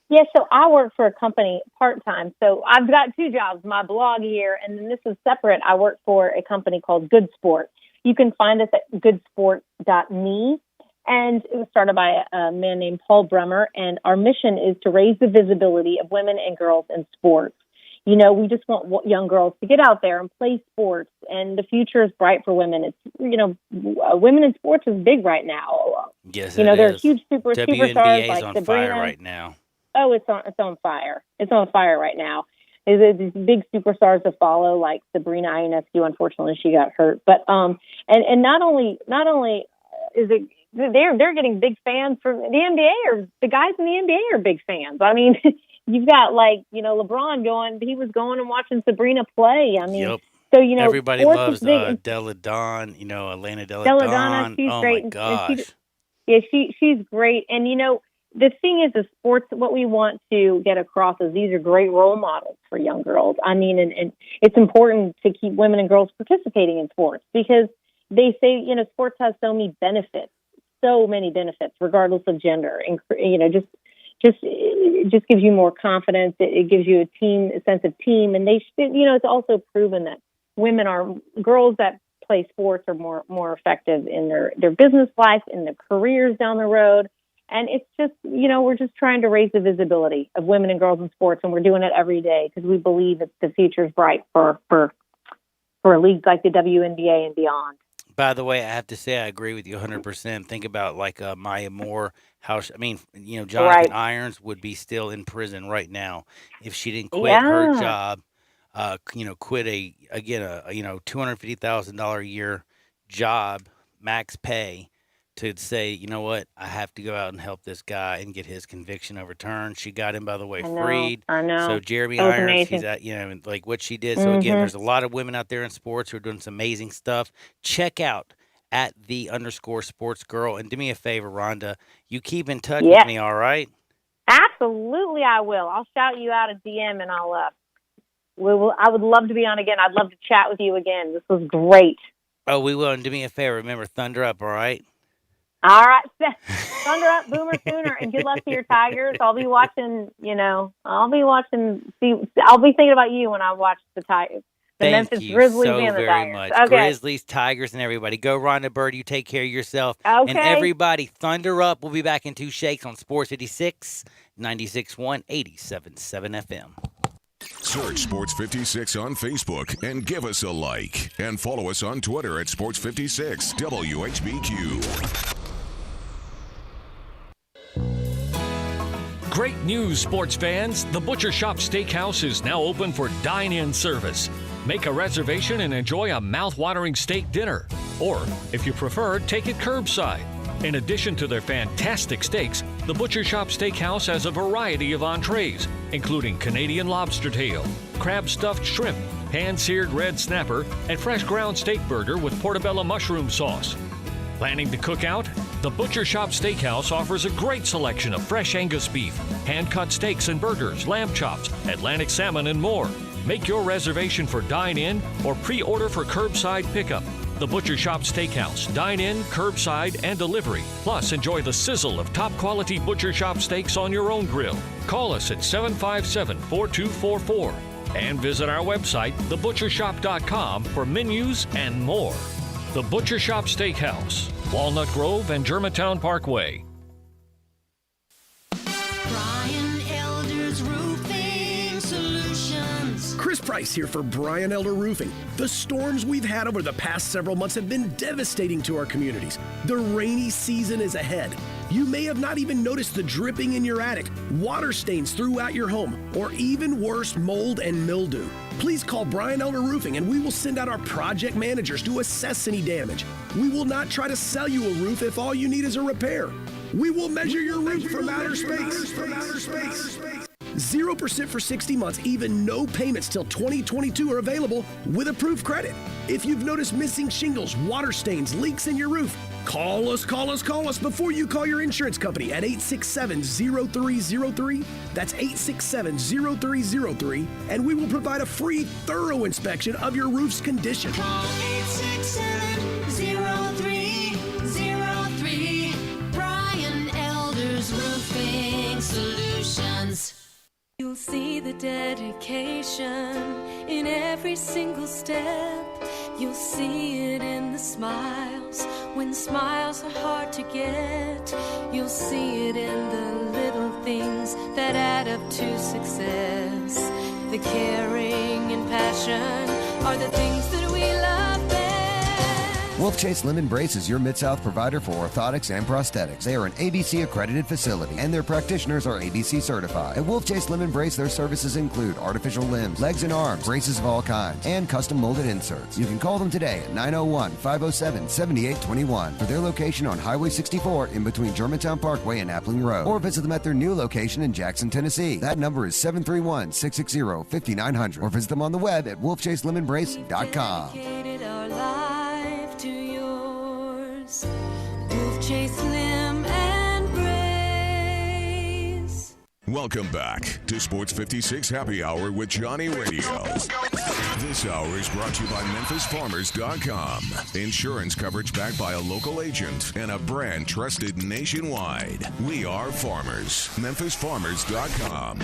Yeah, so I work for a company part-time. So I've got two jobs, my blog here, and then this is separate. I work for a company called Good Sport. You can find us at goodsport.me. And it was started by a man named Paul Bremer. And our mission is to raise the visibility of women and girls in sports. We just want young girls to get out there and play sports, and the future is bright for women. It's, women in sports is big right now. Yes, there are huge superstars WNBA like is on Sabrina. fire right now. Oh, it's on fire. It's on fire right now. There's these big superstars to follow, like Sabrina Ionescu. Unfortunately, she got hurt. But and not only is it they're getting big fans from the NBA, or the guys in the NBA are big fans. I mean. You've got LeBron he was going and watching Sabrina play. I mean, yep. So everybody loves Della Dawn. Elena Della Dawn. She's oh great. My gosh. She's great. And the thing is, the sports. What we want to get across is these are great role models for young girls. I mean, and it's important to keep women and girls participating in sports, because they say sports has so many benefits, regardless of gender, and it just gives you more confidence. It gives you a sense of team, and it's also proven that girls that play sports are more effective in their business life, in their careers down the road. And it's just, we're just trying to raise the visibility of women and girls in sports, and we're doing it every day because we believe that the future is bright for a league like the WNBA and beyond. By the way, I have to say I agree with you 100%. Think about Maya Moore. Jonathan Irons would be still in prison right now if she didn't quit her job. Quit a $250,000 a year job, max pay, to say, you know what, I have to go out and help this guy and get his conviction overturned. She got him, by the way, freed. I know. So Jeremy Irons, he's at, what she did. So again, there's a lot of women out there in sports who are doing some amazing stuff. Check out at @the_sports girl. And do me a favor, Rhonda, you keep in touch with me, all right? Absolutely, I will. I'll shout you out a DM, and I would love to be on again. I'd love to chat with you again. This was great. Oh, we will. And do me a favor, remember, thunder up, all right? All right. Thunder up, Boomer Sooner, and good luck to your Tigers. I'll be watching, I'll be thinking about you when I watch the Tigers. Memphis Grizzlies and the Tigers. Thank you so very much. Okay. Grizzlies, Tigers, and everybody. Go, Rhonda Bird. You take care of yourself. Okay. And everybody, thunder up. We'll be back in 2 shakes on Sports 56, 96.1, 87.7 FM. Search Sports 56 on Facebook and give us a like. And follow us on Twitter at Sports 56 WHBQ. Great news, sports fans. The Butcher Shop Steakhouse is now open for dine-in service. Make a reservation and enjoy a mouth-watering steak dinner. Or, if you prefer, take it curbside. In addition to their fantastic steaks, the Butcher Shop Steakhouse has a variety of entrees, including Canadian lobster tail, crab stuffed shrimp, pan-seared red snapper, and fresh ground steak burger with portobello mushroom sauce. Planning to cook out? The Butcher Shop Steakhouse offers a great selection of fresh Angus beef, hand-cut steaks and burgers, lamb chops, Atlantic salmon, and more. Make your reservation for dine-in or pre-order for curbside pickup. The Butcher Shop Steakhouse. Dine in, curbside, and delivery. Plus, enjoy the sizzle of top-quality Butcher Shop steaks on your own grill. Call us at 757-4244 and visit our website, thebutchershop.com, for menus and more. The Butcher Shop Steakhouse, Walnut Grove and Germantown Parkway. Brian Elder's Roofing Solutions. Chris Price here for Brian Elder Roofing. The storms we've had over the past several months have been devastating to our communities. The rainy season is ahead. You may have not even noticed the dripping in your attic, water stains throughout your home, or even worse, mold and mildew. Please call Brian Elder Roofing and we will send out our project managers to assess any damage. We will not try to sell you a roof if all you need is a repair. We will measure your roof from outer space. 0% for 60 months, even no payments till 2022 are available with approved credit. If you've noticed missing shingles, water stains, leaks in your roof, call us before you call your insurance company at 867-0303. That's 867-0303, and we will provide a free, thorough inspection of your roof's condition. Call 867-0303. Brian Elder's Roofing Solutions. You'll see the dedication in every single step. You'll see it in the smiles, when smiles are hard to get. You'll see it in the little things that add up to success. The caring and passion are the things that we love best. Wolf Chase Limb Brace is your Mid-South provider for orthotics and prosthetics. They are an ABC accredited facility and their practitioners are ABC certified. At Wolf Chase Limb Brace, their services include artificial limbs, legs and arms, braces of all kinds, and custom molded inserts. You can call them today at 901-507-7821 for their location on Highway 64 in between Germantown Parkway and Appling Road, or visit them at their new location in Jackson, Tennessee. That number is 731-660-5900, or visit them on the web at wolfchaselemembrace.com. Dedicated our life to yours. Wolf Chase Limb and Brace. Welcome back to Sports 56 Happy Hour with Johnny Radio. This hour is brought to you by MemphisFarmers.com. Insurance coverage backed by a local agent and a brand trusted nationwide. We are farmers. MemphisFarmers.com.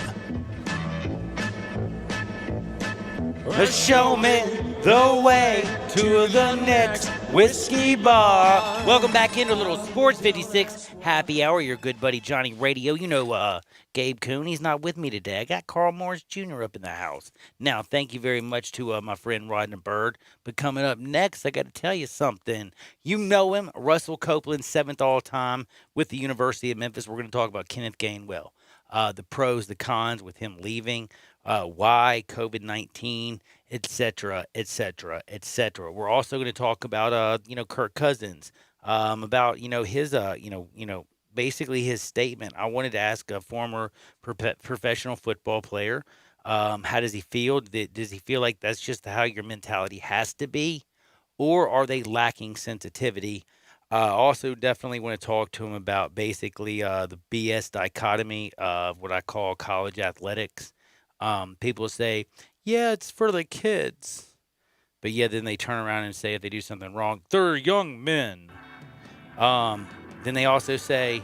Show me the way to the next whiskey bar. Welcome back into a little Sports 56 Happy Hour. Your good buddy Johnny Radio. You know Gabe Kuhn. He's not with me today. I got Carl Morris Jr. up in the house. Now, thank you very much to my friend Rodney Bird. But coming up next, I got to tell you something. You know him, Russell Copeland, 7th all-time with the University of Memphis. We're going to talk about Kenneth Gainwell. The pros, the cons with him leaving. Why COVID-19, et cetera, et cetera, et cetera. We're also going to talk about, Kirk Cousins, about, his, basically his statement. I wanted to ask a former professional football player, how does he feel? Does he feel like that's just how your mentality has to be? Or are they lacking sensitivity? Also, definitely want to talk to him about basically the BS dichotomy of what I call college athletics. People say, yeah, it's for the kids. But yeah, then they turn around and say if they do something wrong, they're young men. Then they also say,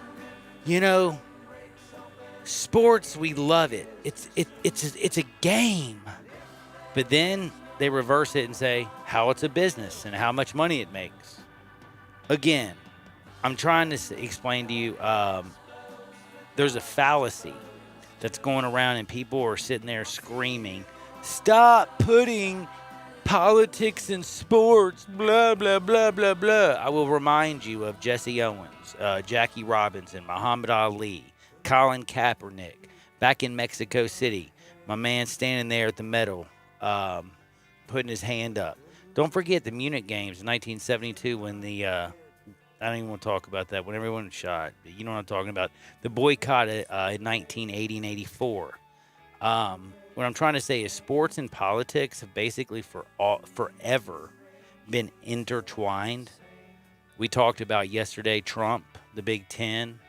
sports, we love it. It's a game. But then they reverse it and say how it's a business and how much money it makes. Again, I'm trying to explain to you, there's a fallacy that's going around and people are sitting there screaming, stop putting politics in sports, blah, blah, blah, blah, blah. I will remind you of Jesse Owens, Jackie Robinson, Muhammad Ali, Colin Kaepernick, back in Mexico City. My man standing there at the medal, putting his hand up. Don't forget the Munich games in 1972 when I don't even want to talk about that, when everyone was shot. You know what I'm talking about. The boycott in 1980 and 84. What I'm trying to say is sports and politics have basically forever been intertwined. We talked about yesterday Trump, the Big Ten,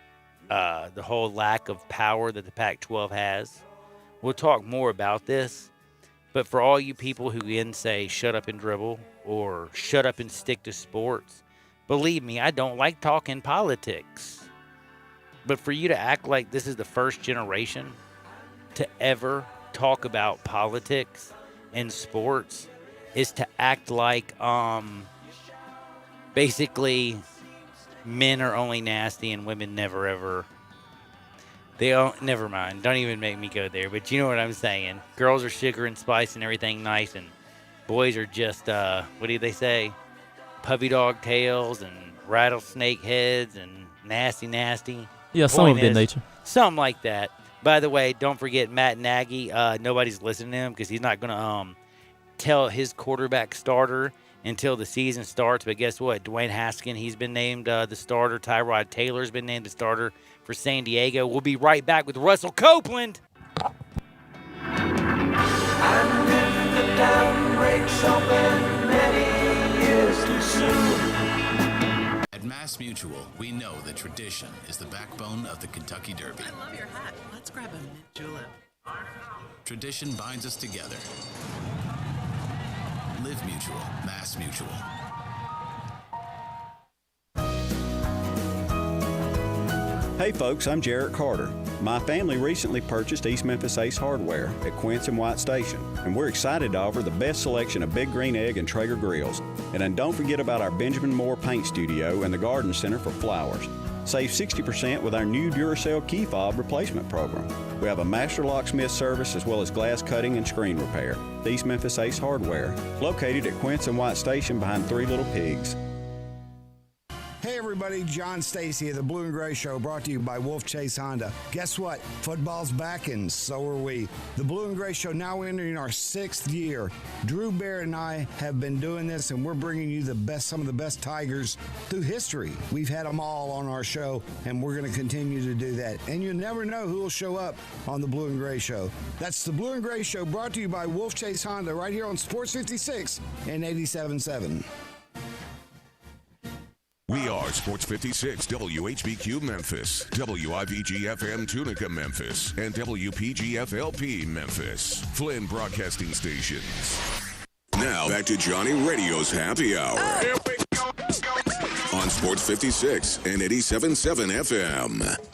the whole lack of power that the Pac-12 has. We'll talk more about this. But for all you people who then say shut up and dribble or shut up and stick to sports, believe me, I don't like talking politics. But for you to act like this is the first generation to ever talk about politics and sports is to act like basically men are only nasty and women never ever. Never mind. Don't even make me go there. But you know what I'm saying. Girls are sugar and spice and everything nice, and boys are just, what do they say? Puppy dog tails and rattlesnake heads and nasty. Yeah, some of that nature. Something like that. By the way, don't forget Matt Nagy. Nobody's listening to him because he's not going to tell his quarterback starter until the season starts. But guess what? Dwayne Haskins, he's been named the starter. Tyrod Taylor's been named the starter for San Diego. We'll be right back with Russell Copeland. And if the dam breaks open many years too soon. At Mass Mutual, we know that tradition is the backbone of the Kentucky Derby. I love your hat. Let's grab a mint julep. Tradition binds us together. Live Mutual, Mass Mutual. Hey folks, I'm Jarrett Carter. My family recently purchased East Memphis Ace Hardware at Quince and White Station, and we're excited to offer the best selection of Big Green Egg and Traeger grills. And then don't forget about our Benjamin Moore Paint Studio and the Garden Center for flowers. Save 60% with our new Duracell key fob replacement program. We have a master locksmith service as well as glass cutting and screen repair. East Memphis Ace Hardware, located at Quince and White Station behind Three Little Pigs. Hey everybody, John Stacy of the Blue and Gray Show, brought to you by Wolf Chase Honda. Guess what? Football's back and so are we. The Blue and Gray Show now entering our 6th year. Drew Bear and I have been doing this, and we're bringing you some of the best Tigers through history. We've had them all on our show, and we're going to continue to do that. And you never know who will show up on the Blue and Gray Show. That's the Blue and Gray Show, brought to you by Wolf Chase Honda, right here on Sports 56 and 87.7. We are Sports 56, WHBQ Memphis, WIVG-FM Tunica Memphis, and WPG-FLP Memphis, Flynn Broadcasting Stations. Now back to Johnny Radio's Happy Hour. Here we go. On Sports 56 and 87.7 FM.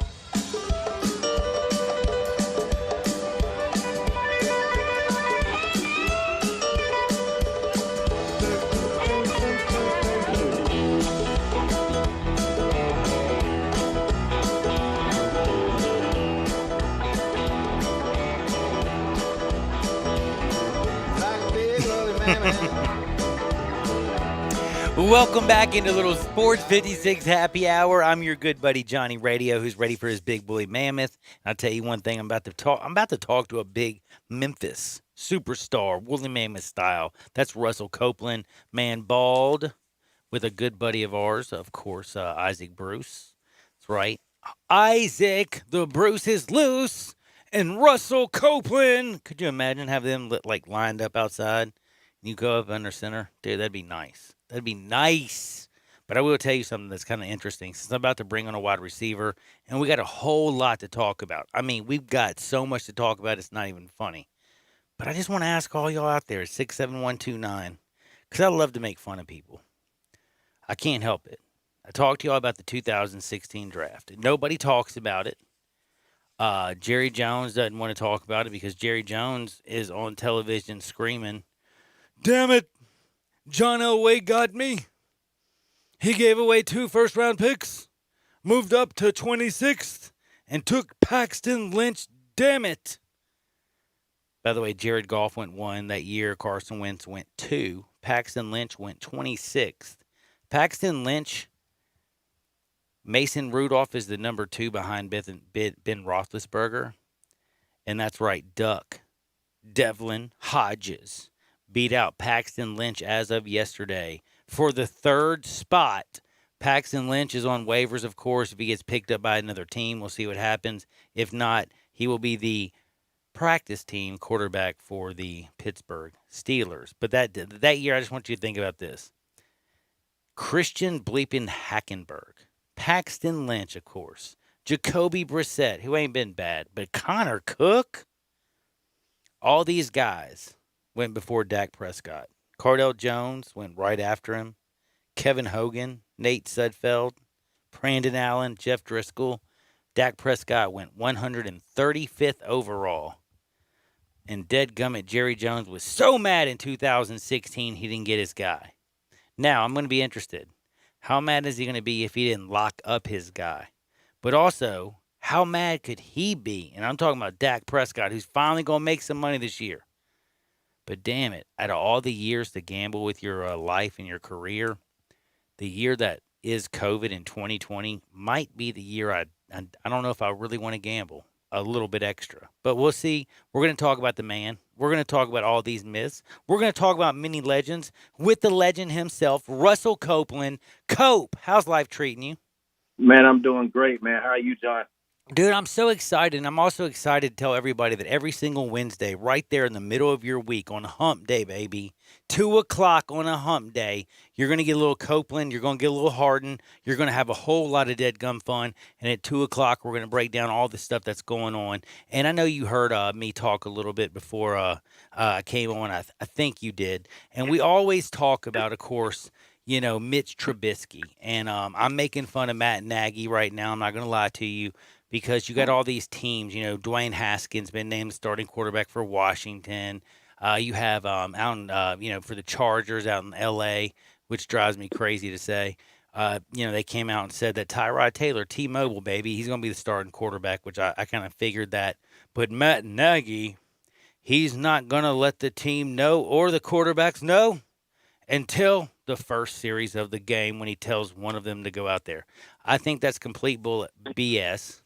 Welcome back into Little Sports 56 Happy Hour. I'm your good buddy Johnny Radio, who's ready for his big bully mammoth. And I'll tell you one thing, I'm about to talk to a big Memphis superstar, woolly mammoth style. That's Russell Copeland, man bald, with a good buddy of ours, of course, Isaac Bruce. That's right. Isaac, the Bruce is loose, and Russell Copeland. Could you imagine have them lined up outside? You go up under center? Dude, that'd be nice. That'd be nice. But I will tell you something that's kind of interesting. Since I'm about to bring on a wide receiver, and we got a whole lot to talk about. I mean, we've got so much to talk about, it's not even funny. But I just want to ask all y'all out there, 67129, because I love to make fun of people. I can't help it. I talked to y'all about the 2016 draft. Nobody talks about it. Jerry Jones doesn't want to talk about it because Jerry Jones is on television screaming, "Damn it, John Elway got me. He gave away 2 first-round picks, moved up to 26th, and took Paxton Lynch. Damn it." By the way, Jared Goff went 1 that year. Carson Wentz went 2. Paxton Lynch went 26th. Paxton Lynch, Mason Rudolph is the number 2 behind Ben Roethlisberger. And that's right, Duck, Devlin Hodges, beat out Paxton Lynch as of yesterday for the third spot. Paxton Lynch is on waivers, of course. If he gets picked up by another team, we'll see what happens. If not, he will be the practice team quarterback for the Pittsburgh Steelers. But that year, I just want you to think about this. Christian bleeping Hackenberg, Paxton Lynch, of course, Jacoby Brissett, who ain't been bad, but Connor Cook. All these guys went before Dak Prescott. Cardell Jones went right after him. Kevin Hogan, Nate Sudfeld, Brandon Allen, Jeff Driscoll. Dak Prescott went 135th overall. And deadgummit Jerry Jones was so mad in 2016 he didn't get his guy. Now, I'm going to be interested. How mad is he going to be if he didn't lock up his guy? But also, how mad could he be? And I'm talking about Dak Prescott, who's finally going to make some money this year. But damn it, out of all the years to gamble with your life and your career, the year that is COVID in 2020 might be the year I don't know if I really want to gamble a little bit extra. But we'll see. We're going to talk about the man. We're going to talk about all these myths. We're going to talk about many legends with the legend himself, Russell Copeland. Cope, how's life treating you? Man, I'm doing great, man. How are you, John? Dude, I'm so excited. And I'm also excited to tell everybody that every single Wednesday, right there in the middle of your week on hump day, baby, 2 o'clock on a hump day, you're going to get a little Copeland. You're going to get a little Harden. You're going to have a whole lot of dead gum fun. And at 2 o'clock, we're going to break down all the stuff that's going on. And I know you heard me talk a little bit before I came on. I think you did. And we always talk about, of course, you know, Mitch Trubisky. And I'm making fun of Matt Nagy right now. I'm not going to lie to you. Because you got all these teams, you know, Dwayne Haskins been named starting quarterback for Washington. You have out in, you know, for the Chargers out in L.A., which drives me crazy to say. You know, they came out and said that Tyrod Taylor, T-Mobile, baby, he's going to be the starting quarterback, which I kind of figured that. But Matt Nagy, he's not going to let the team know or the quarterbacks know until the first series of the game when he tells one of them to go out there. I think that's complete BS.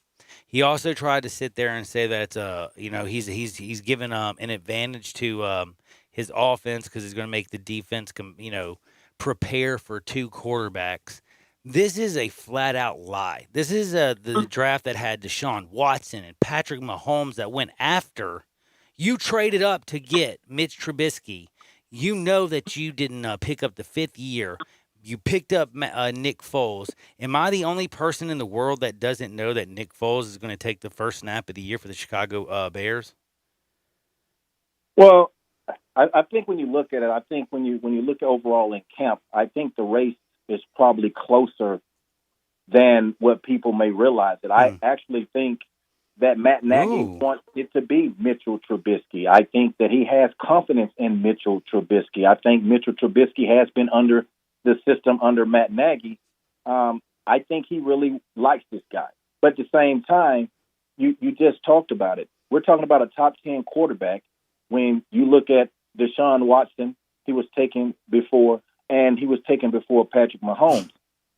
He also tried to sit there and say that you know, he's given an advantage to his offense because he's going to make the defense you know, prepare for two quarterbacks. This is a flat out lie. This is the draft that had Deshaun Watson and Patrick Mahomes that went after. You traded up to get Mitch Trubisky. You know that you didn't pick up the 5th year. You picked up Nick Foles. Am I the only person in the world that doesn't know that Nick Foles is going to take the first snap of the year for the Chicago Bears? Well, I think when you look at it, I think when you look overall in camp, I think the race is probably closer than what people may realize. That I actually think that Matt Nagy wants it to be Mitchell Trubisky. I think that he has confidence in Mitchell Trubisky. I think Mitchell Trubisky has been under the system under Matt Nagy. I think he really likes this guy. But at the same time, you just talked about it. We're talking about a top 10 quarterback. When you look at Deshaun Watson, he was taken before, and he was taken before Patrick Mahomes.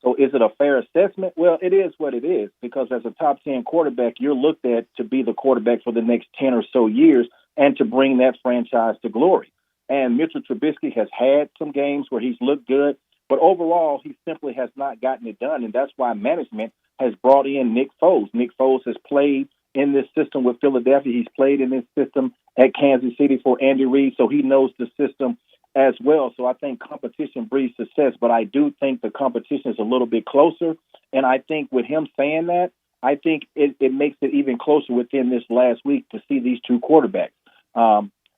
So is it a fair assessment? Well, it is what it is, because as a top 10 quarterback, you're looked at to be the quarterback for the next 10 or so years and to bring that franchise to glory. And Mitchell Trubisky has had some games where he's looked good, but overall, he simply has not gotten it done, and that's why management has brought in Nick Foles. Nick Foles has played in this system with Philadelphia. He's played in this system at Kansas City for Andy Reid, so he knows the system as well. So I think competition breeds success, but I do think the competition is a little bit closer, and I think with him saying that, I think it makes it even closer within this last week to see these two quarterbacks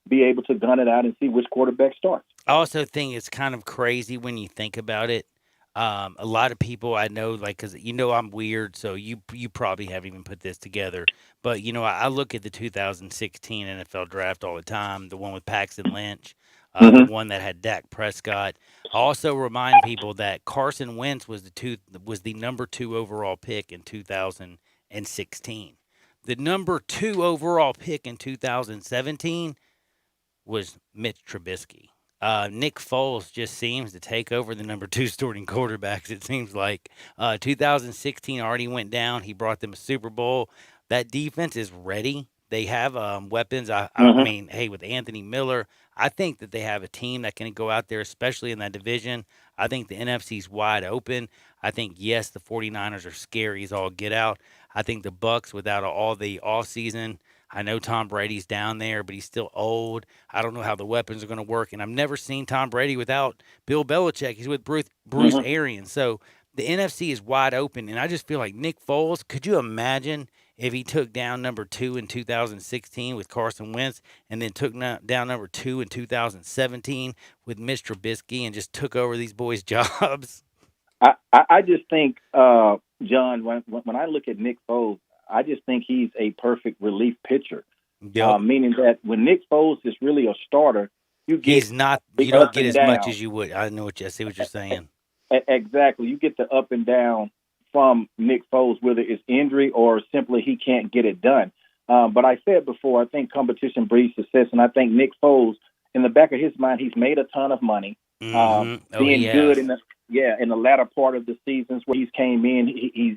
be able to gun it out and see which quarterback starts. I also think it's kind of crazy when you think about it. A lot of people I know, like, because you know I'm weird, so you probably haven't even put this together. But, you know, I look at the 2016 NFL draft all the time, the one with Paxton Lynch, the one that had Dak Prescott. I also remind people that Carson Wentz was the number 2 overall pick in 2016. The number 2 overall pick in 2017 was Mitch Trubisky. Nick Foles just seems to take over the number 2 starting quarterbacks, it seems like. 2016 already went down. He brought them a Super Bowl. That defense is ready They have weapons. I Mhm. mean, hey, with Anthony Miller, I think that they have a team that can go out there, especially in that division. I think the NFC's wide open. I think, yes, the 49ers are scary as all get out. I think the Bucks, without all the offseason, I know Tom Brady's down there, but he's still old. I don't know how the weapons are going to work. And I've never seen Tom Brady without Bill Belichick. He's with Bruce Mhm. Arians. So the NFC is wide open. And I just feel like Nick Foles, could you imagine if he took down number 2 in 2016 with Carson Wentz and then took down number 2 in 2017 with Mitch Trubisky and just took over these boys' jobs? I just think, John, when I look at Nick Foles, I just think he's a perfect relief pitcher. Yep. Meaning that when Nick Foles is really a starter, you get He's not. the You don't up get and as down. much as you would. I see what you're saying. Exactly. You get the up and down from Nick Foles, whether it's injury or simply he can't get it done. But I said before, I think competition breeds success, and I think Nick Foles, in the back of his mind, he's made a ton of money, Oh, being he good has. in the latter part of the seasons where he's came in.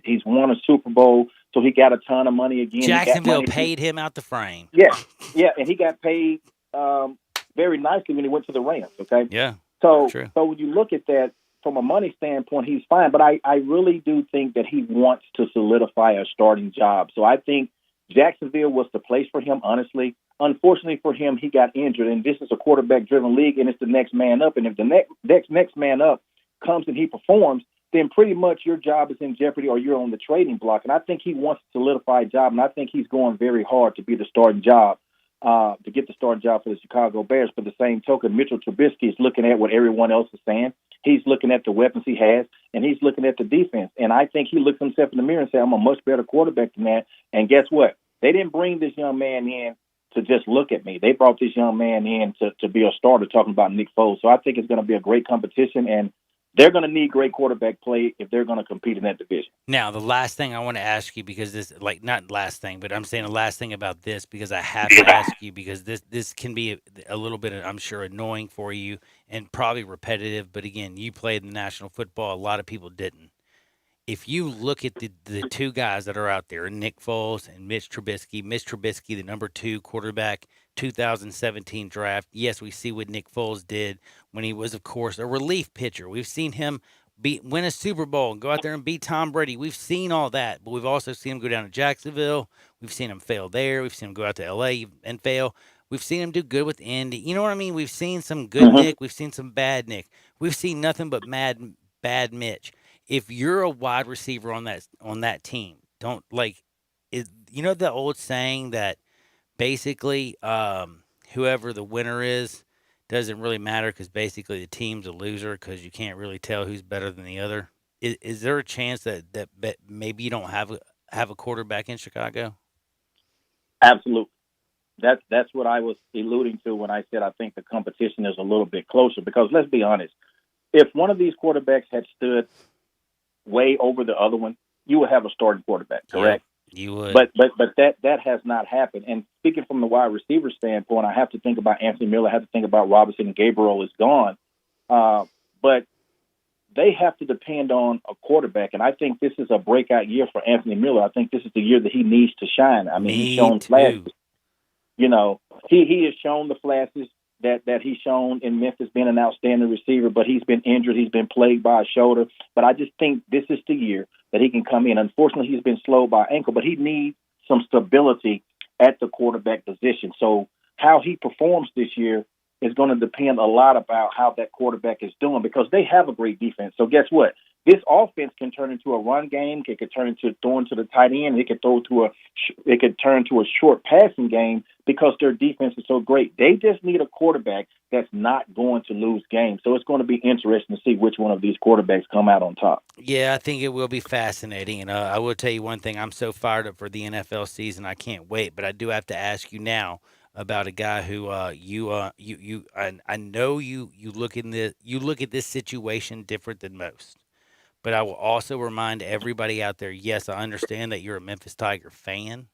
He's won a Super Bowl, so he got a ton of money again. He got Jacksonville money- paid him out the frame. Yeah, and he got paid very nicely when he went to the Rams. Okay, Yeah. so True. so when you look at that from a money standpoint, he's fine. But I really do think that he wants to solidify a starting job. So I think Jacksonville was the place for him. Honestly, unfortunately for him, he got injured, and this is a quarterback-driven league, and it's the next man up. And if the next man up comes and he performs, then pretty much your job is in jeopardy or you're on the trading block. And I think he wants to solidify a job, and I think he's going very hard to be the starting job, to get the starting job for the Chicago Bears. But the same token, Mitchell Trubisky is looking at what everyone else is saying. He's looking at the weapons he has, and he's looking at the defense. And I think he looks himself in the mirror and says, I'm a much better quarterback than that. And guess what? They didn't bring this young man in to just look at me. They brought this young man in to be a starter, talking about Nick Foles. So I think it's going to be a great competition, and they're going to need great quarterback play if they're going to compete in that division. Now, the last thing I want to ask you, because this, like, not last thing, but I'm saying the last thing about this, because I have to ask you, because this can be a little bit, I'm sure, annoying for you and probably repetitive. But again, you played in the National Football. A lot of people didn't. If you look at the two guys that are out there, Nick Foles and Mitch Trubisky, the number 2 quarterback, 2017 draft. Yes, we see what Nick Foles did when he was, of course, a relief pitcher. We've seen him win a Super Bowl and go out there and beat Tom Brady. We've seen all that, but we've also seen him go down to Jacksonville. We've seen him fail there. We've seen him go out to L.A. and fail. We've seen him do good with Indy. You know what I mean? We've seen some good Nick. We've seen some bad Nick. We've seen nothing but bad Mitch. If you're a wide receiver on that team, don't you know the old saying that basically whoever the winner is doesn't really matter because basically the team's a loser because you can't really tell who's better than the other. Is there a chance that maybe you don't have a quarterback in Chicago? Absolutely. That's what I was alluding to when I said I think the competition is a little bit closer, because let's be honest, if one of these quarterbacks had stood way over the other one, you would have a starting quarterback, correct? Yeah, you would. But that has not happened. And speaking from the wide receiver standpoint, I have to think about Anthony Miller. I have to think about Robinson. Gabriel is gone. But they have to depend on a quarterback. And I think this is a breakout year for Anthony Miller. I think this is the year that he needs to shine. I mean, he's shown flashes. You know, he has shown the flashes that he's shown in Memphis, being an outstanding receiver, but he's been injured. He's been plagued by a shoulder. But I just think this is the year that he can come in. Unfortunately, he's been slowed by ankle, but he needs some stability at the quarterback position. So how he performs this year is going to depend a lot about how that quarterback is doing, because they have a great defense. So guess what? This offense can turn into a run game. It could turn into throwing to the tight end. It could turn to a short passing game because their defense is so great. They just need a quarterback that's not going to lose games. So it's going to be interesting to see which one of these quarterbacks come out on top. Yeah, I think it will be fascinating. And I will tell you one thing. I'm so fired up for the NFL season. I can't wait. But I do have to ask you now about a guy who I know you look at this situation different than most. But I will also remind everybody out there, yes, I understand that you're a Memphis Tiger fan.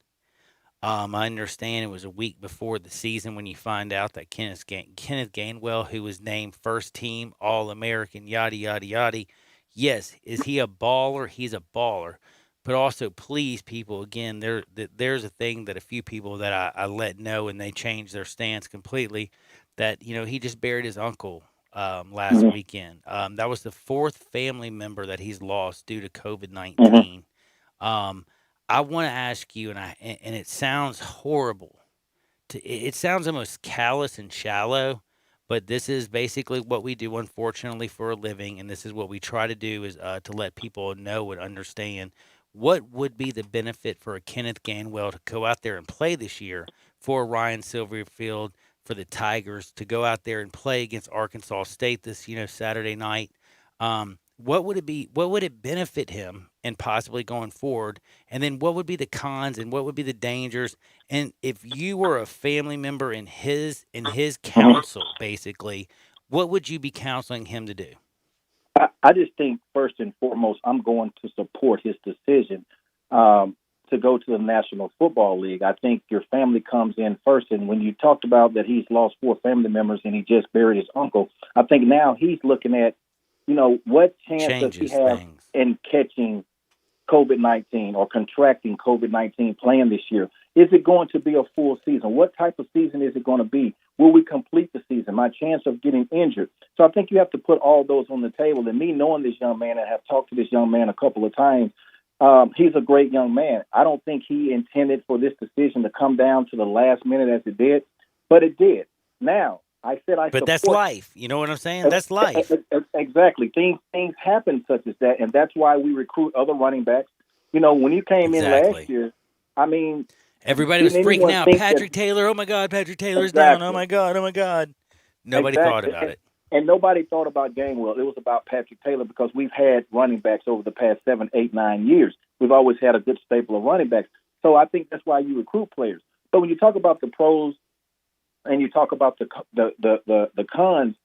I understand it was a week before the season when you find out that Kenneth Gainwell, who was named first team All-American, yada, yada, yada. Yes, is he a baller? He's a baller. but also please people. Again, there's a thing that a few people that I let know, and they changed their stance completely. That he just buried his uncle last weekend. That was the fourth family member that he's lost due to COVID-19. I want to ask you, and it sounds horrible. It sounds almost callous and shallow, but this is basically what we do, unfortunately, for a living, and this is what we try to do is to let people know and understand what would be the benefit for a Kenneth Gainwell to go out there and play this year, for Ryan Silverfield, for the Tigers to go out there and play against Arkansas State this Saturday night. What would it be? What would it benefit him and possibly going forward? And then what would be the cons and what would be the dangers? And if you were a family member in his counsel, basically, what would you be counseling him to do? I just think first and foremost, I'm going to support his decision to go to the National Football League. I think your family comes in first. And when you talked about that he's lost 4 family members and he just buried his uncle, I think now he's looking at, what chance does he have in catching COVID-19 or contracting COVID-19 playing this year? Is it going to be a full season? What type of season is it going to be? Will we complete the season? My chance of getting injured. So I think you have to put all those on the table. And me knowing this young man, I have talked to this young man a couple of times, he's a great young man. I don't think he intended for this decision to come down to the last minute as it did, but it did. Now, But that's life. You know what I'm saying? That's life. Exactly. Things happen such as that, and that's why we recruit other running backs. When you came in last year, I mean, everybody was freaking out. Patrick Taylor, oh my God, Patrick Taylor's down. Oh my God, oh my God. Nobody thought about it. And nobody thought about Gainwell. It was about Patrick Taylor because we've had running backs over the past 7, 8, 9 years. We've always had a good staple of running backs. So I think that's why you recruit players. So when you talk about the pros and you talk about the cons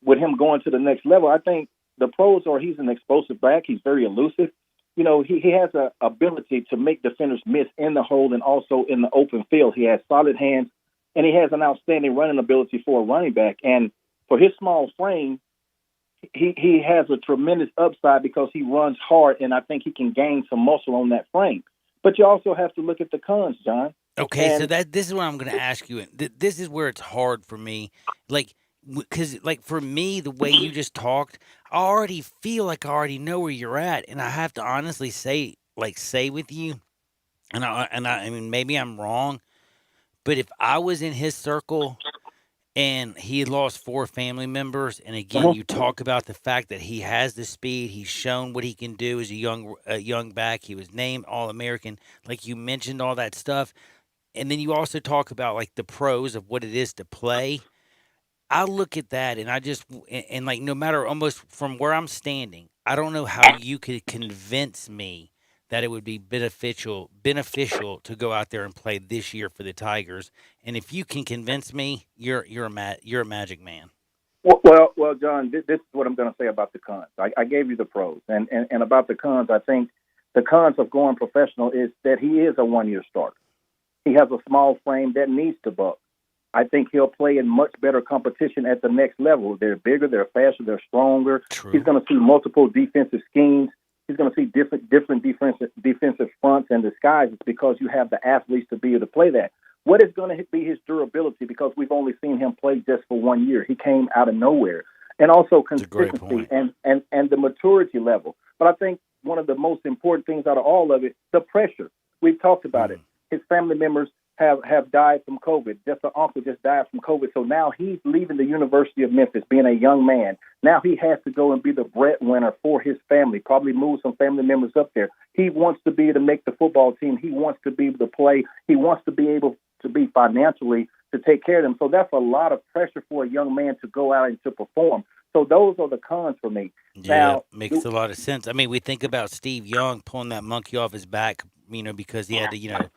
with him going to the next level, I think the pros are he's an explosive back. He's very elusive. He has a ability to make defenders miss in the hole and also in the open field. He has solid hands, and he has an outstanding running ability for a running back. And for his small frame, he has a tremendous upside because he runs hard, and I think he can gain some muscle on that frame. But you also have to look at the cons, John. Okay, so this is what I'm going to ask you. This is where it's hard for me. Because, for me, the way you just talked, I already feel like I already know where you're at. And I have to honestly say with you, and I mean, maybe I'm wrong, but if I was in his circle and he had lost 4 family members, and again, you talk about the fact that he has the speed, he's shown what he can do as a young back, he was named All-American, like you mentioned all that stuff, and then you also talk about, the pros of what it is to play. I look at that and I just, no matter almost from where I'm standing, I don't know how you could convince me that it would be beneficial to go out there and play this year for the Tigers. And if you can convince me, you're a magic man. Well, John, this is what I'm going to say about the cons. I gave you the pros, and about the cons, I think the cons of going professional is that he is a one-year starter. He has a small frame that needs to buck. I think he'll play in much better competition at the next level. They're bigger, they're faster, they're stronger. True. He's going to see multiple defensive schemes. He's going to see different defensive fronts and disguises because you have the athletes to be able to play that. What is going to be his durability? Because we've only seen him play just for 1 year. He came out of nowhere. And also consistency and the maturity level. But I think one of the most important things out of all of it, the pressure. We've talked about it. His family members have died from COVID. Just an uncle just died from COVID. So now he's leaving the University of Memphis, being a young man. Now he has to go and be the breadwinner for his family, probably move some family members up there. He wants to be able to make the football team. He wants to be able to play. He wants to be able to be financially to take care of them. So that's a lot of pressure for a young man to go out and to perform. So those are the cons for me. Yeah, now, makes a lot of sense. I mean, we think about Steve Young pulling that monkey off his back, because he had to,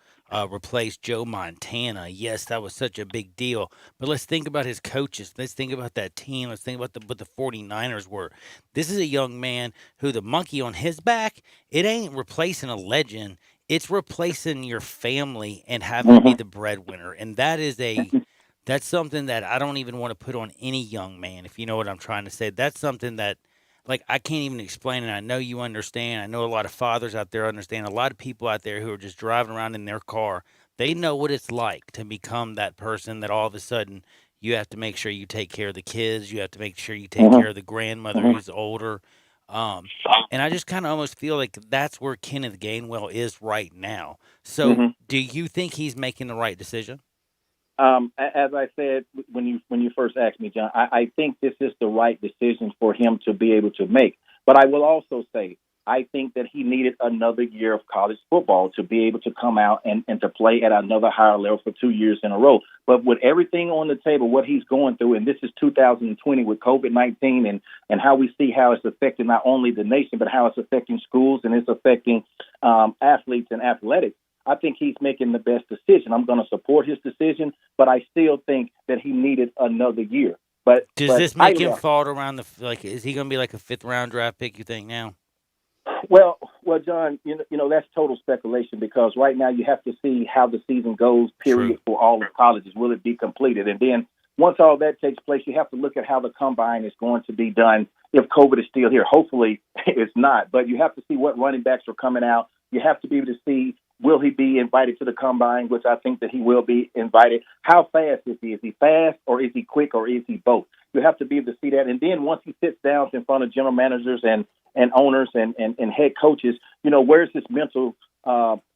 replace Joe Montana. Yes, that was such a big deal. But let's think about his coaches. Let's think about that team. Let's think about what the 49ers were. This is a young man who the monkey on his back, it ain't replacing a legend. It's replacing your family and having to be the breadwinner. And that's something that I don't even want to put on any young man, if you know what I'm trying to say. That's something that, like I can't even explain it. I know you understand. I know a lot of fathers out there understand. A lot of people out there who are just driving around in their car, they know what it's like to become that person that all of a sudden you have to make sure you take care of the kids. You have to make sure you take care of the grandmother who's older. And I just kind of almost feel like that's where Kenneth Gainwell is right now. So, do you think he's making the right decision? As I said when you first asked me, John, I think this is the right decision for him to be able to make. But I will also say I think that he needed another year of college football to be able to come out and to play at another higher level for 2 years in a row. But with everything on the table, what he's going through, and this is 2020 with COVID-19 and how we see how it's affecting not only the nation, but how it's affecting schools and it's affecting athletes and athletics. I think he's making the best decision. I'm going to support his decision, but I still think that he needed another year. But does this make him fall around is he going to be like a 5th round draft pick, you think, now? Well, John, you know that's total speculation because right now you have to see how the season goes, period, for all the colleges. Will it be completed? And then once all that takes place, you have to look at how the combine is going to be done if COVID is still here. Hopefully it's not, but you have to see what running backs are coming out. You have to be able to see, will he be invited to the combine, which I think that he will be invited. How fast is he? Is he fast or is he quick or is he both? You have to be able to see that. And then once he sits down in front of general managers and owners and head coaches, you know, where's his mental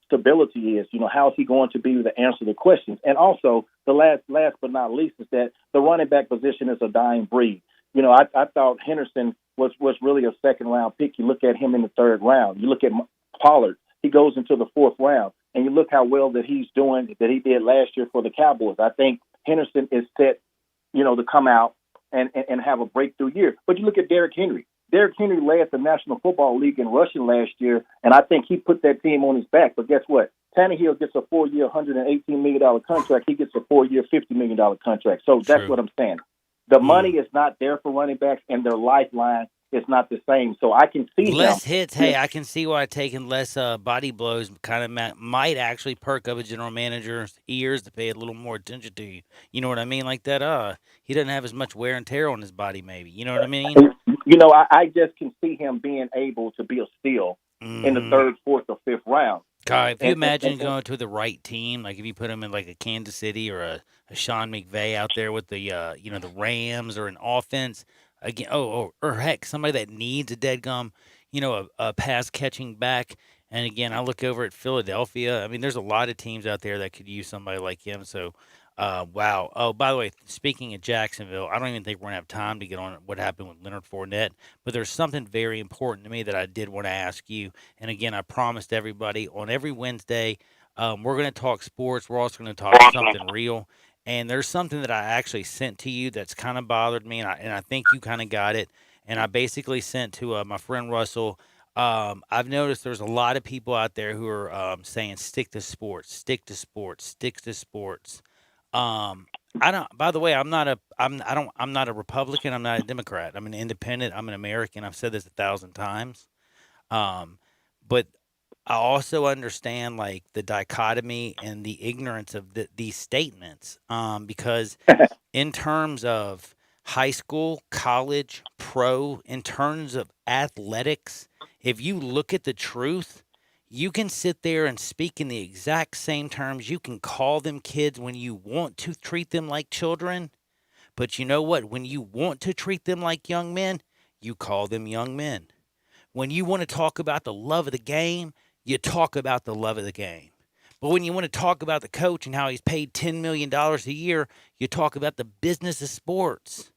stability is, you know, how is he going to be able to answer the questions? And also the last but not least is that the running back position is a dying breed. You know, I thought Henderson was really a 2nd round pick. You look at him in the 3rd round. You look at Pollard. He goes into the 4th round, and you look how well that he's doing, that he did last year for the Cowboys. I think Henderson is set, you know, to come out and have a breakthrough year. But you look at Derrick Henry. Derrick Henry led the National Football League in rushing last year, and I think he put that team on his back. But guess what? Tannehill gets a 4-year, $118 million contract. He gets a 4-year, $50 million contract. So that's what I'm saying. The money is not there for running backs, and their lifeline is not the same. So I can see less hits. Hey, I can see why taking less body blows kind of might actually perk up a general manager's ears to pay a little more attention to you. You know what I mean? Like that. He doesn't have as much wear and tear on his body. Maybe you know what I mean. You know, I just can see him being able to be a steal in the 3rd, 4th, or 5th round. God, if you imagine going to the right team, like if you put him in like a Kansas City or a Sean McVay out there with the the Rams or an offense. Again, or heck, somebody that needs a deadgum, a pass catching back. And again, I look over at Philadelphia. I mean, there's a lot of teams out there that could use somebody like him. So, wow. Oh, by the way, speaking of Jacksonville, I don't even think we're going to have time to get on what happened with Leonard Fournette. But there's something very important to me that I did want to ask you. And again, I promised everybody on every Wednesday, we're going to talk sports. We're also going to talk something real. And there's something that I actually sent to you that's kind of bothered me, and I think you kind of got it. And I basically sent to my friend Russell. I've noticed there's a lot of people out there who are saying stick to sports, stick to sports, stick to sports. I don't. By the way, I'm not a Republican. I'm not a Democrat. I'm an independent. I'm an American. I've said this 1,000 times. But I also understand like the dichotomy and the ignorance of these statements, because in terms of high school, college, pro, in terms of athletics, if you look at the truth, you can sit there and speak in the exact same terms. You can call them kids when you want to treat them like children. But you know what? When you want to treat them like young men, you call them young men. When you want to talk about the love of the game, you talk about the love of the game. But when you want to talk about the coach and how he's paid $10 million a year, you talk about the business of sports.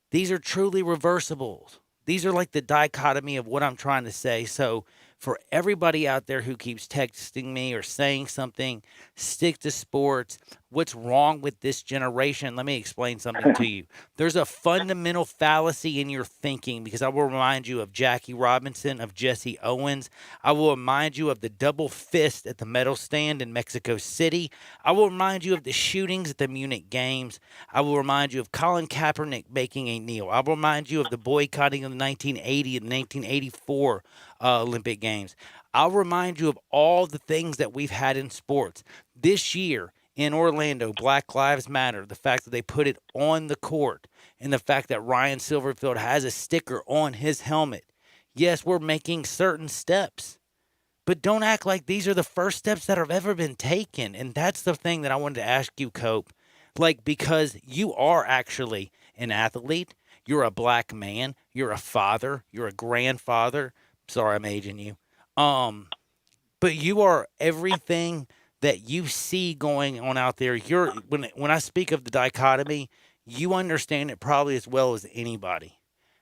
These are truly reversibles. These are like the dichotomy of what I'm trying to say. So for everybody out there who keeps texting me or saying something, stick to sports. What's wrong with this generation? Let me explain something to you. There's a fundamental fallacy in your thinking, because I will remind you of Jackie Robinson, of Jesse Owens. I will remind you of the double fist at the medal stand in Mexico City. I will remind you of the shootings at the Munich Games. I will remind you of Colin Kaepernick making a kneel. I will remind you of the boycotting of the 1980 and 1984 Olympic Games. I'll remind you of all the things that we've had in sports. This year, in Orlando, Black Lives Matter, the fact that they put it on the court, and the fact that Ryan Silverfield has a sticker on his helmet. Yes, we're making certain steps, but don't act like these are the first steps that have ever been taken. And that's the thing that I wanted to ask you, Cope. Like, because you are actually an athlete, you're a black man, you're a father, you're a grandfather. Sorry, I'm aging you. But you are everything that you see going on out there. When I speak of the dichotomy, you understand it probably as well as anybody.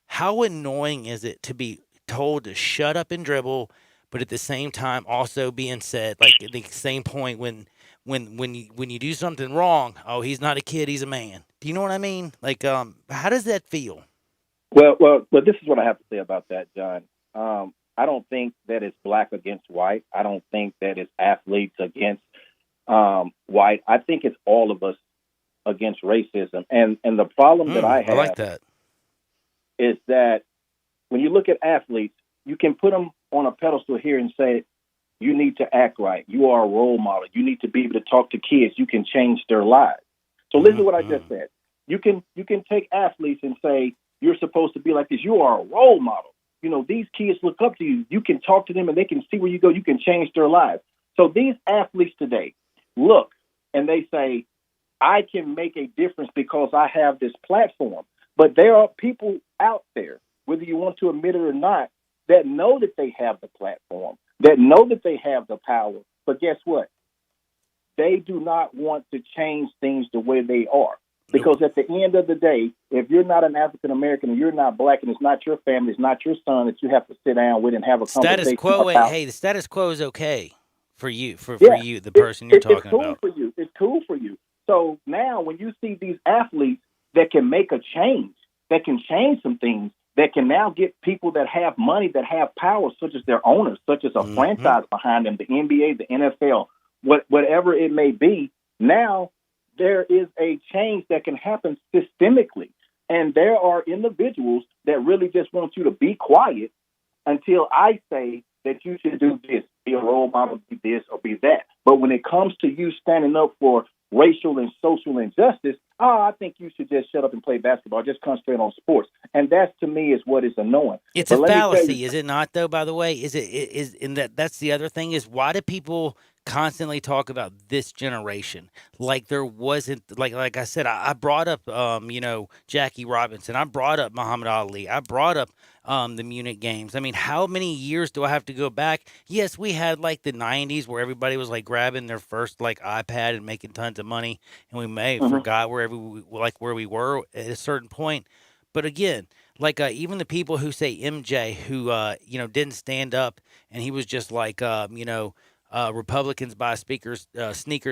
How annoying is it to be told to shut up and dribble, but at the same time also being said, like at the same point when you do something wrong, oh, he's not a kid, he's a man. Do you know what I mean? Like, how does that feel? Well, this is what I have to say about that, John. I don't think that it's black against white. I don't think that it's athletes against white. I think it's all of us against racism. And the problem that I have like that. Is that when you look at athletes, you can put them on a pedestal here and say, you need to act right. You are a role model. You need to be able to talk to kids. You can change their lives. So listen to what I just said. You can take athletes and say, you're supposed to be like this. You are a role model. You know, these kids look up to you. You can talk to them and they can see where you go. You can change their lives. So these athletes today look and they say, I can make a difference because I have this platform. But there are people out there, whether you want to admit it or not, that know that they have the platform, that know that they have the power. But guess what? They do not want to change things the way they are. Because at the end of the day, if you're not an African American and you're not black and it's not your family, it's not your son that you have to sit down with and have a conversation Status quo, about. hey, the status quo is okay for you, for you, the person you're talking about. It's cool for you. It's cool for you. So now when you see these athletes that can make a change, that can change some things, that can now get people that have money, that have power, such as their owners, such as a franchise behind them, the NBA, the NFL, whatever it may be, now there is a change that can happen systemically. And there are individuals that really just want you to be quiet until I say that you should do this, be a role model, be this or be that. But when it comes to you standing up for racial and social injustice, I think you should just shut up and play basketball, just concentrate on sports. And that, to me, is what is annoying. It's a fallacy, is it not, though, by the way? That's the other thing is, why do people constantly talk about this generation like there wasn't, like I said, I brought up Jackie Robinson, I brought up Muhammad Ali, I brought up the Munich games. I mean, how many years do I have to go back? Yes, we had like the 90s where everybody was like grabbing their first like iPad and making tons of money, and we may have forgot where we were at a certain point. But again, like even the people who say MJ, who didn't stand up, and he was just like Republicans buy sneakers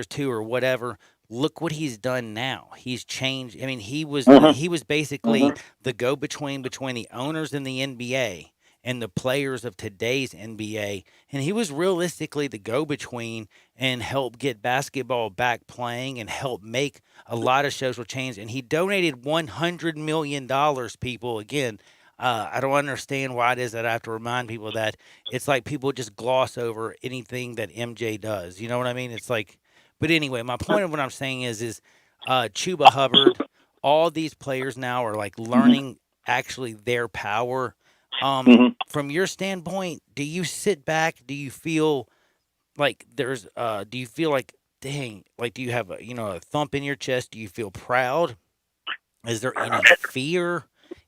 too, or whatever. Look what he's done now. He's changed. I mean, he was basically the go-between between the owners in the NBA and the players of today's NBA, and he was realistically the go-between and helped get basketball back playing and help make a lot of social change. And he donated $100 million. People, again. I don't understand why it is that I have to remind people that. It's like people just gloss over anything that MJ does. You know what I mean? It's like, but anyway, my point of what I'm saying is Chuba Hubbard, all these players now are like learning actually their power. From your standpoint, do you sit back? Do you feel like do you feel like, dang, like do you have a thump in your chest? Do you feel proud? Is there any fear?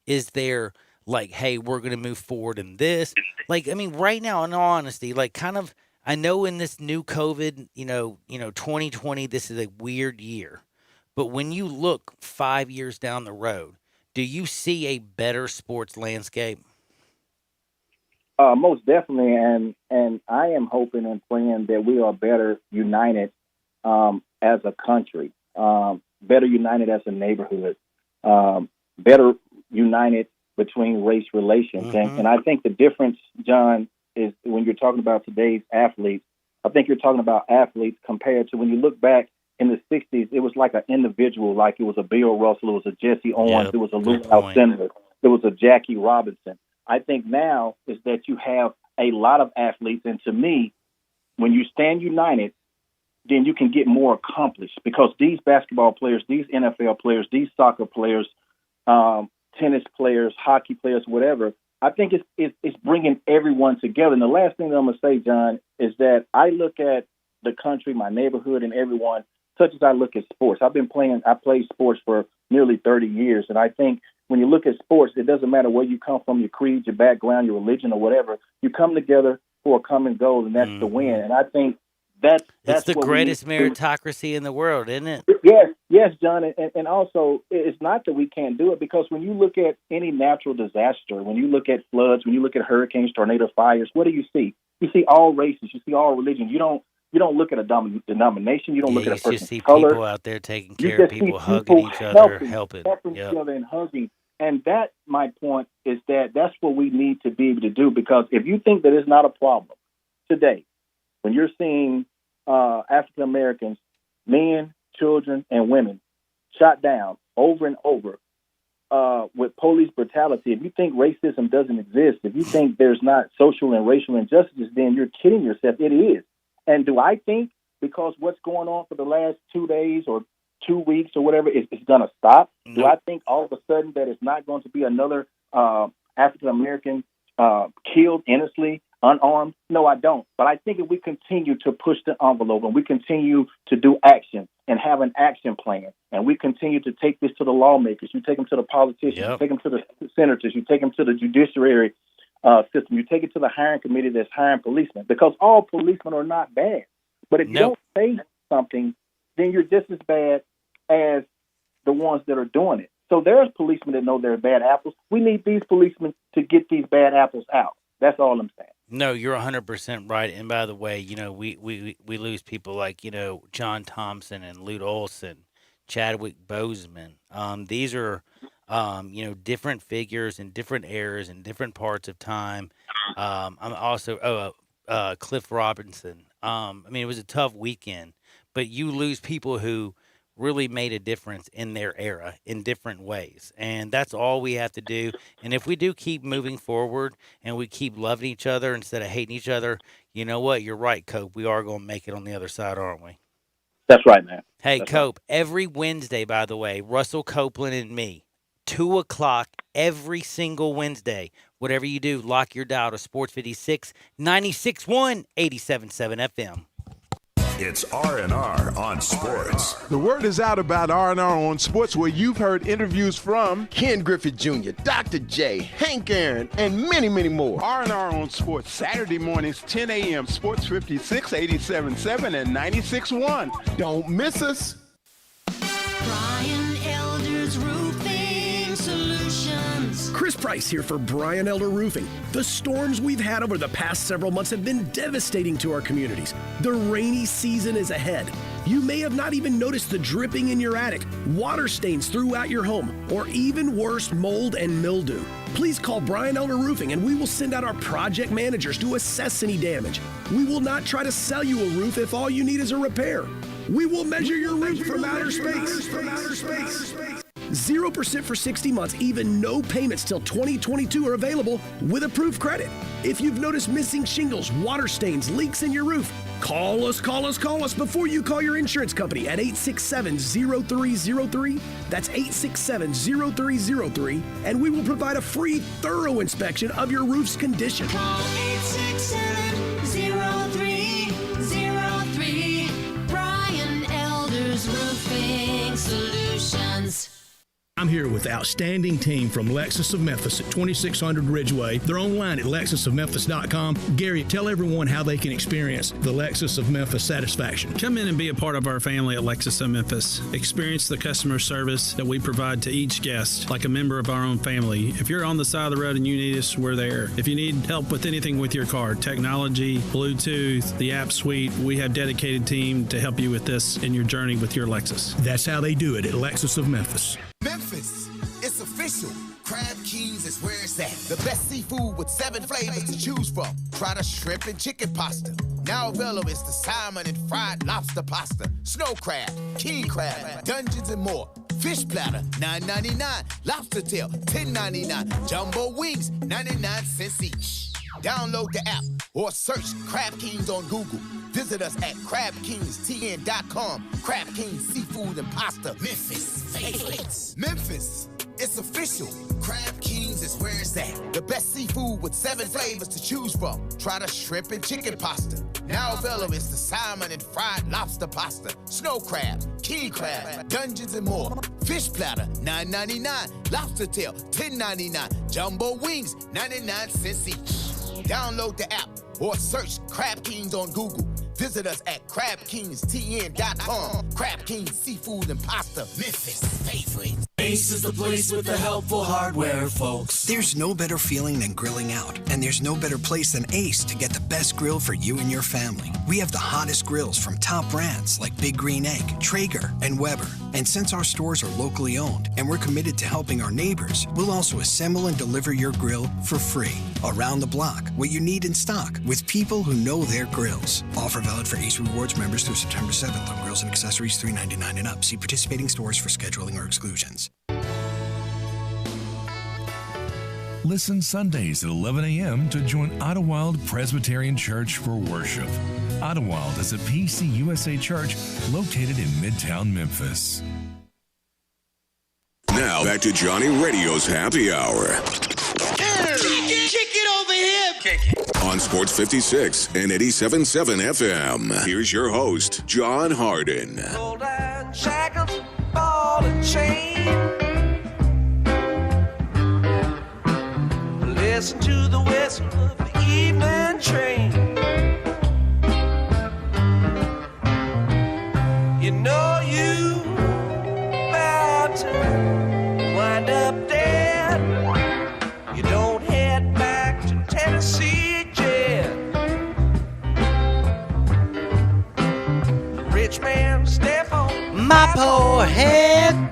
Is there like, hey, we're going to move forward in this? Like, I mean, right now, in all honesty, like kind of, I know in this new COVID, 2020, this is a weird year. But when you look 5 years down the road, do you see a better sports landscape? Most definitely. And I am hoping and praying that we are better united as a country, better united as a neighborhood, better united between race relations. And I think the difference, John, is when you're talking about today's athletes, I think you're talking about athletes compared to when you look back in the 60s, it was like an individual, like it was a Bill Russell, it was a Jesse Owens, it was a Lou Alcindor, it was a Jackie Robinson. I think now is that you have a lot of athletes, and to me, when you stand united, then you can get more accomplished, because these basketball players, these NFL players, these soccer players, tennis players, hockey players, whatever, I think it's bringing everyone together. And the last thing that I'm going to say, John, is that I look at the country, my neighborhood, and everyone, such as I look at sports. I played sports for nearly 30 years, and I think when you look at sports, it doesn't matter where you come from, your creed, your background, your religion, or whatever. You come together for a common goal, and that's to win. And I think that's the what greatest meritocracy in the world, isn't it? Yes, John. And also, it's not that we can't do it, because when you look at any natural disaster, when you look at floods, when you look at hurricanes, tornado, fires, what do you see? You see all races. You see all religions. You don't look at a denomination. You don't look at a person's just see color. People out there taking care of people, hugging each other, helping each other, and hugging. And that, my point, is that's what we need to be able to do. Because if you think that it's not a problem today, when you're seeing African Americans, men, children, and women shot down over and over with police brutality, if you think racism doesn't exist, if you think there's not social and racial injustices, then you're kidding yourself. It is. And do I think because what's going on for the last 2 days or 2 weeks or whatever is going to stop? No. Do I think all of a sudden that it's not going to be another African American killed innocently, unarmed? No, I don't. But I think if we continue to push the envelope and we continue to do action and have an action plan, and we continue to take this to the lawmakers, you take them to the politicians, you take them to the senators, you take them to the judiciary system, you take it to the hiring committee that's hiring policemen, because all policemen are not bad. But if you don't say something, then you're just as bad as the ones that are doing it. So there's policemen that know they're bad apples. We need these policemen to get these bad apples out. That's all I'm saying. No, you're 100% right. And by the way, we lose people like, John Thompson and Lute Olson, Chadwick Boseman. These are, different figures in different eras and different parts of time. I'm also, Cliff Robinson. It was a tough weekend, but you lose people who really made a difference in their era in different ways. And that's all we have to do. And if we do keep moving forward and we keep loving each other instead of hating each other, you know what? You're right, Cope. We are going to make it on the other side, aren't we? That's right, man. Hey, That's Cope, every Wednesday, by the way, Russell Copeland and me, 2 o'clock every single Wednesday. Whatever you do, lock your dial to Sports 56, 96.1, 87.7 FM. It's R&R on Sports. The word is out about R&R on Sports, where you've heard interviews from Ken Griffith Jr., Dr. J, Hank Aaron, and many, many more. R&R on Sports, Saturday mornings, 10 a.m., Sports 56, 87.7, and 96.1. Don't miss us. Brian Elder's Roofing Solutions. Chris Price here for Brian Elder Roofing. The storms we've had over the past several months have been devastating to our communities. The rainy season is ahead. You may have not even noticed the dripping in your attic, water stains throughout your home, or even worse, mold and mildew. Please call Brian Elder Roofing and we will send out our project managers to assess any damage. We will not try to sell you a roof if all you need is a repair. We will measure your roof from outer space. 0% for 60 months, even no payments till 2022 are available with approved credit. If you've noticed missing shingles, water stains, leaks in your roof, call us before you call your insurance company at 867-0303. That's 867-0303, and we will provide a free, thorough inspection of your roof's condition. Call 867-0303. Brian Elder's Roofing Solutions. I'm here with outstanding team from Lexus of Memphis at 2600 Ridgeway. They're online at lexusofmemphis.com. Gary, tell everyone how they can experience the Lexus of Memphis satisfaction. Come in and be a part of our family at Lexus of Memphis. Experience the customer service that we provide to each guest like a member of our own family. If you're on the side of the road and you need us, we're there. If you need help with anything with your car, technology, Bluetooth, the app suite, we have a dedicated team to help you with this in your journey with your Lexus. That's how they do it at Lexus of Memphis. Memphis, it's official. Crab Kings is where it's at. The best seafood with 7 flavors to choose from. Try the shrimp and chicken pasta. Now available is the salmon and fried lobster pasta. Snow crab, king crab, dungeons and more. Fish platter, $9.99. Lobster tail, $10.99. Jumbo wings, 99 cents each. Download the app or search Crab Kings on Google. Visit us at crabkingstn.com. Crab Kings Seafood and Pasta. Memphis favorites. Memphis. It's official. Crab Kings is where it's at. The best seafood with 7 flavors to choose from. Try the shrimp and chicken pasta. Now available is the salmon and fried lobster pasta, snow crab, king crab, dungeons and more. Fish platter, $9.99. Lobster tail, $10.99. Jumbo wings, 99 cents each. Download the app or search Crab Kings on Google. Visit us at crabkingstn.com. Crab Kings Seafood and Pasta, Memphis favorites. Ace is the place with the helpful hardware, folks. There's no better feeling than grilling out, and there's no better place than Ace to get the best grill for you and your family. We have the hottest grills from top brands like Big Green Egg, Traeger, and Weber. And since our stores are locally owned and we're committed to helping our neighbors, we'll also assemble and deliver your grill for free. Around the block, what you need in stock, with people who know their grills. Offer valid for Ace Rewards members through September 7th on grills and accessories $3.99 and up. See participating stores for scheduling or exclusions. Listen Sundays at 11 a.m. to join Idlewild Presbyterian Church for worship. Idlewild is a PCUSA church located in Midtown Memphis. Now back to Johnny Radio's Happy Hour Kick it over here. Kick it. on Sports 56 and 87.7 FM. Here's your host, John Harden. Gold and shackles, ball and chain. Listen to the whistle of the evening train. You know you about to wind up dead. You don't head back to Tennessee jet. Rich man step on my poor head.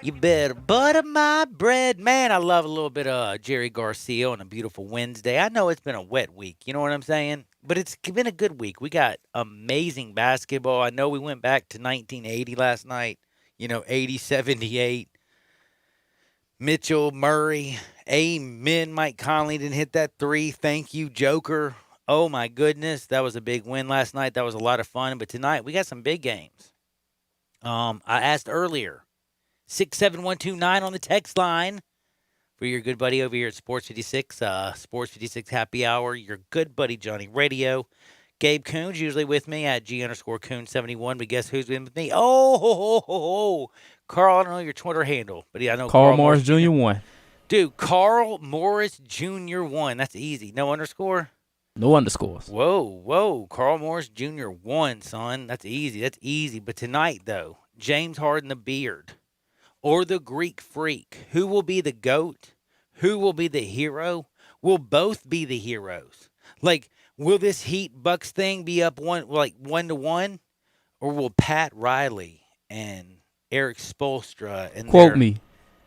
You better butter my bread. Man, I love a little bit of Jerry Garcia on a beautiful Wednesday. I know it's been a wet week, you know what I'm saying? But it's been a good week. We got amazing basketball. I know we went back to 1980 last night, 80-78. Mitchell, Murray, amen. Mike Conley didn't hit that three. Thank you, Joker. Oh, my goodness. That was a big win last night. That was a lot of fun. But tonight, we got some big games. I asked earlier. 67129 on the text line for your good buddy over here at Sports 56, Sports 56 Happy Hour. Your good buddy Johnny Radio. Gabe Coons usually with me at G_Coons71. But guess who's been with me? Oh, Carl, I don't know your Twitter handle, but I know Carl Morris Jr. 1. Dude, Carl Morris Jr. 1. That's easy. No underscore? No underscores. Whoa. Carl Morris Jr. 1, son. That's easy. But tonight, though, James Harden the Beard. Or the Greek Freak. Who will be the GOAT? Who will be the hero? Will both be the heroes? Like, will this Heat Bucks thing be up 1-1? Or will Pat Riley and Eric Spoelstra and Quote me.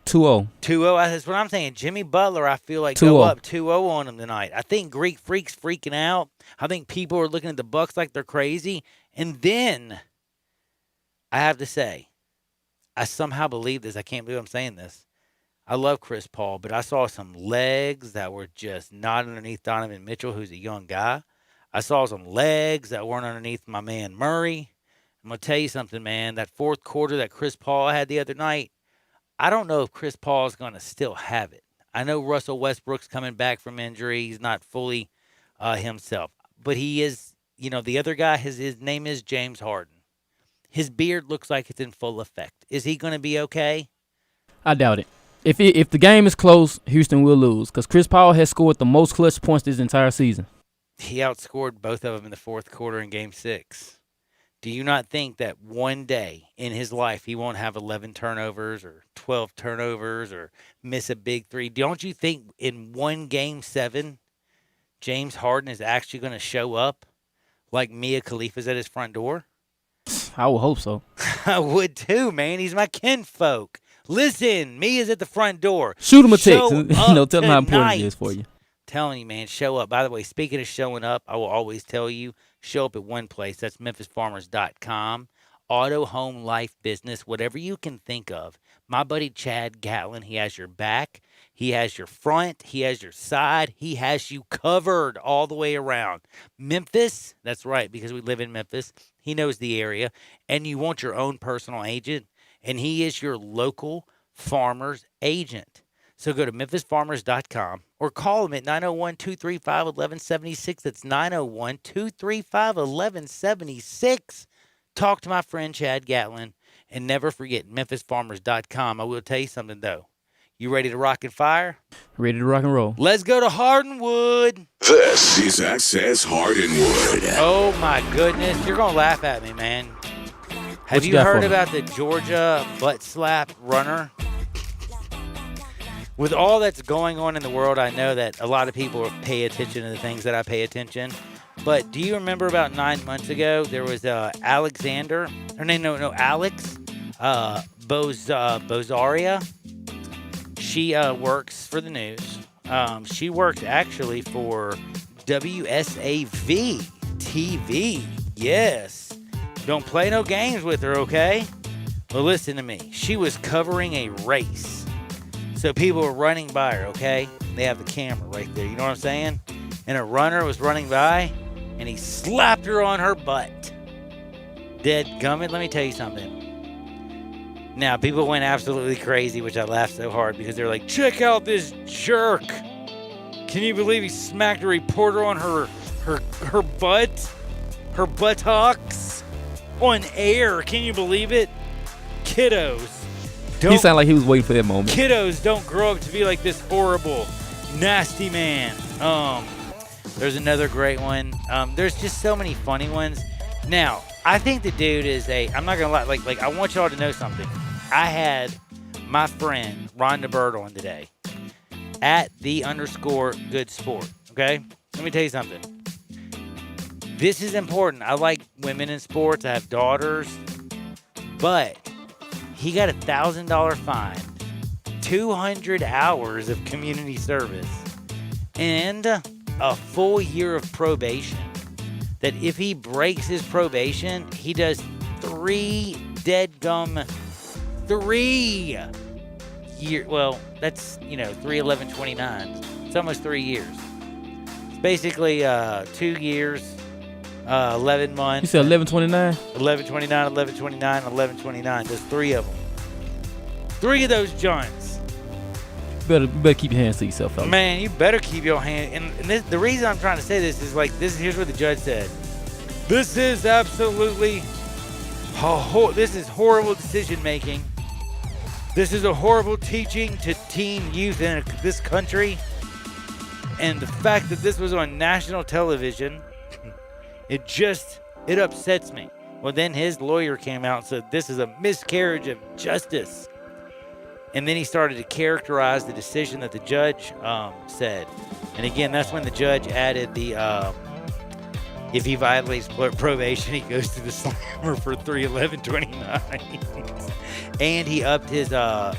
2-0. 2-0. That's what I'm saying. Jimmy Butler, I feel like 2-0. go up 2-0 on him tonight. I think Greek Freak's freaking out. I think people are looking at the Bucks like they're crazy. And then, I have to say, I somehow believe this. I can't believe I'm saying this. I love Chris Paul, but I saw some legs that were just not underneath Donovan Mitchell, who's a young guy. I saw some legs that weren't underneath my man Murray. I'm going to tell you something, man. That fourth quarter that Chris Paul had the other night, I don't know if Chris Paul is going to still have it. I know Russell Westbrook's coming back from injury. He's not fully himself. But he is, the other guy, his name is James Harden. His beard looks like it's in full effect. Is he going to be okay? I doubt it. If the game is close, Houston will lose because Chris Paul has scored the most clutch points this entire season. He outscored both of them in the fourth quarter in Game 6. Do you not think that one day in his life he won't have 11 turnovers or 12 turnovers or miss a big three? Don't you think in one Game 7, James Harden is actually going to show up like Mia Khalifa's at his front door? I would hope so. I would too, man. He's my kinfolk. Listen, Mia's at the front door. Shoot him a text. Tell him how important tonight. it is for you. Telling you, man, show up. By the way, speaking of showing up, I will always tell you, show up at one place. That's MemphisFarmers.com. auto, home, life, business, whatever you can think of. My buddy Chad Gatlin, he has your back. He has your front. He has your side. He has you covered all the way around. Memphis, that's right, because we live in Memphis. He knows the area. And you want your own personal agent, and he is your local farmer's agent. So go to memphisfarmers.com or call him at 901-235-1176. That's 901-235-1176. Talk to my friend Chad Gatlin. And never forget, memphisfarmers.com. I will tell you something, though. You ready to rock and fire? Ready to rock and roll. Let's go to Hardenwood. This is Access Hardenwood. Oh, my goodness. You're going to laugh at me, man. Have you heard about the Georgia butt slap runner? With all that's going on in the world, I know that a lot of people pay attention to the things that I pay attention. But do you remember about 9 months ago, there was Alex Bozaria. She works for the news. She worked actually for WSAV TV. Yes. Don't play no games with her, okay? Well, listen to me. She was covering a race. So people were running by her, okay? They have the camera right there. You know what I'm saying? And a runner was running by, and he slapped her on her butt. Dead gummit, let me tell you something. Now, people went absolutely crazy, which I laughed so hard because they're like, check out this jerk. Can you believe he smacked a reporter on her butt? Her buttocks? On air. Can you believe it? Kiddos. He sounded like he was waiting for that moment. Kiddos don't grow up to be like this horrible, nasty man. There's another great one. There's just so many funny ones. Now, I think the dude is I'm not going to lie, like I want y'all to know something. I had my friend Rhonda Bird on today at @the_good sport. Okay? Let me tell you something. This is important. I like women in sports. I have daughters. But he got a $1,000 fine, 200 hours of community service, and a full year of probation. That if he breaks his probation, he does 3 years. Well, that's, 3/11/29. It's almost 3 years. It's basically 2 years, 11 months. You said 11/29? 11/29, 11/29, 11/29. There's 3 of them. 3 of those joints. You better keep your hands to yourself, fellas. Man, you better keep your hand. And the reason I'm trying to say this is here's what the judge said. This is absolutely, this is horrible decision making. This is a horrible teaching to teen youth in this country. And the fact that this was on national television, it upsets me. Well, then his lawyer came out and said, this is a miscarriage of justice. And then he started to characterize the decision that the judge said. And again, that's when the judge added the, if he violates probation, he goes to the slammer for 3/11/29. And he upped his,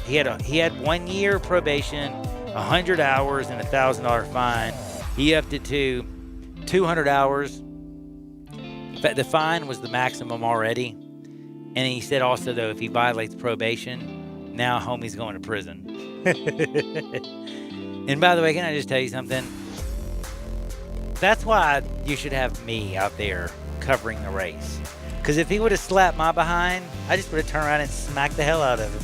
he had 1 year probation, 100 hours, and a $1,000 fine. He upped it to 200 hours. In fact, the fine was the maximum already. And he said also, though, if he violates probation, now homie's going to prison. And by the way, can I just tell you something? That's why you should have me out there covering the race. Because if he would have slapped my behind, I just would have turned around and smacked the hell out of him.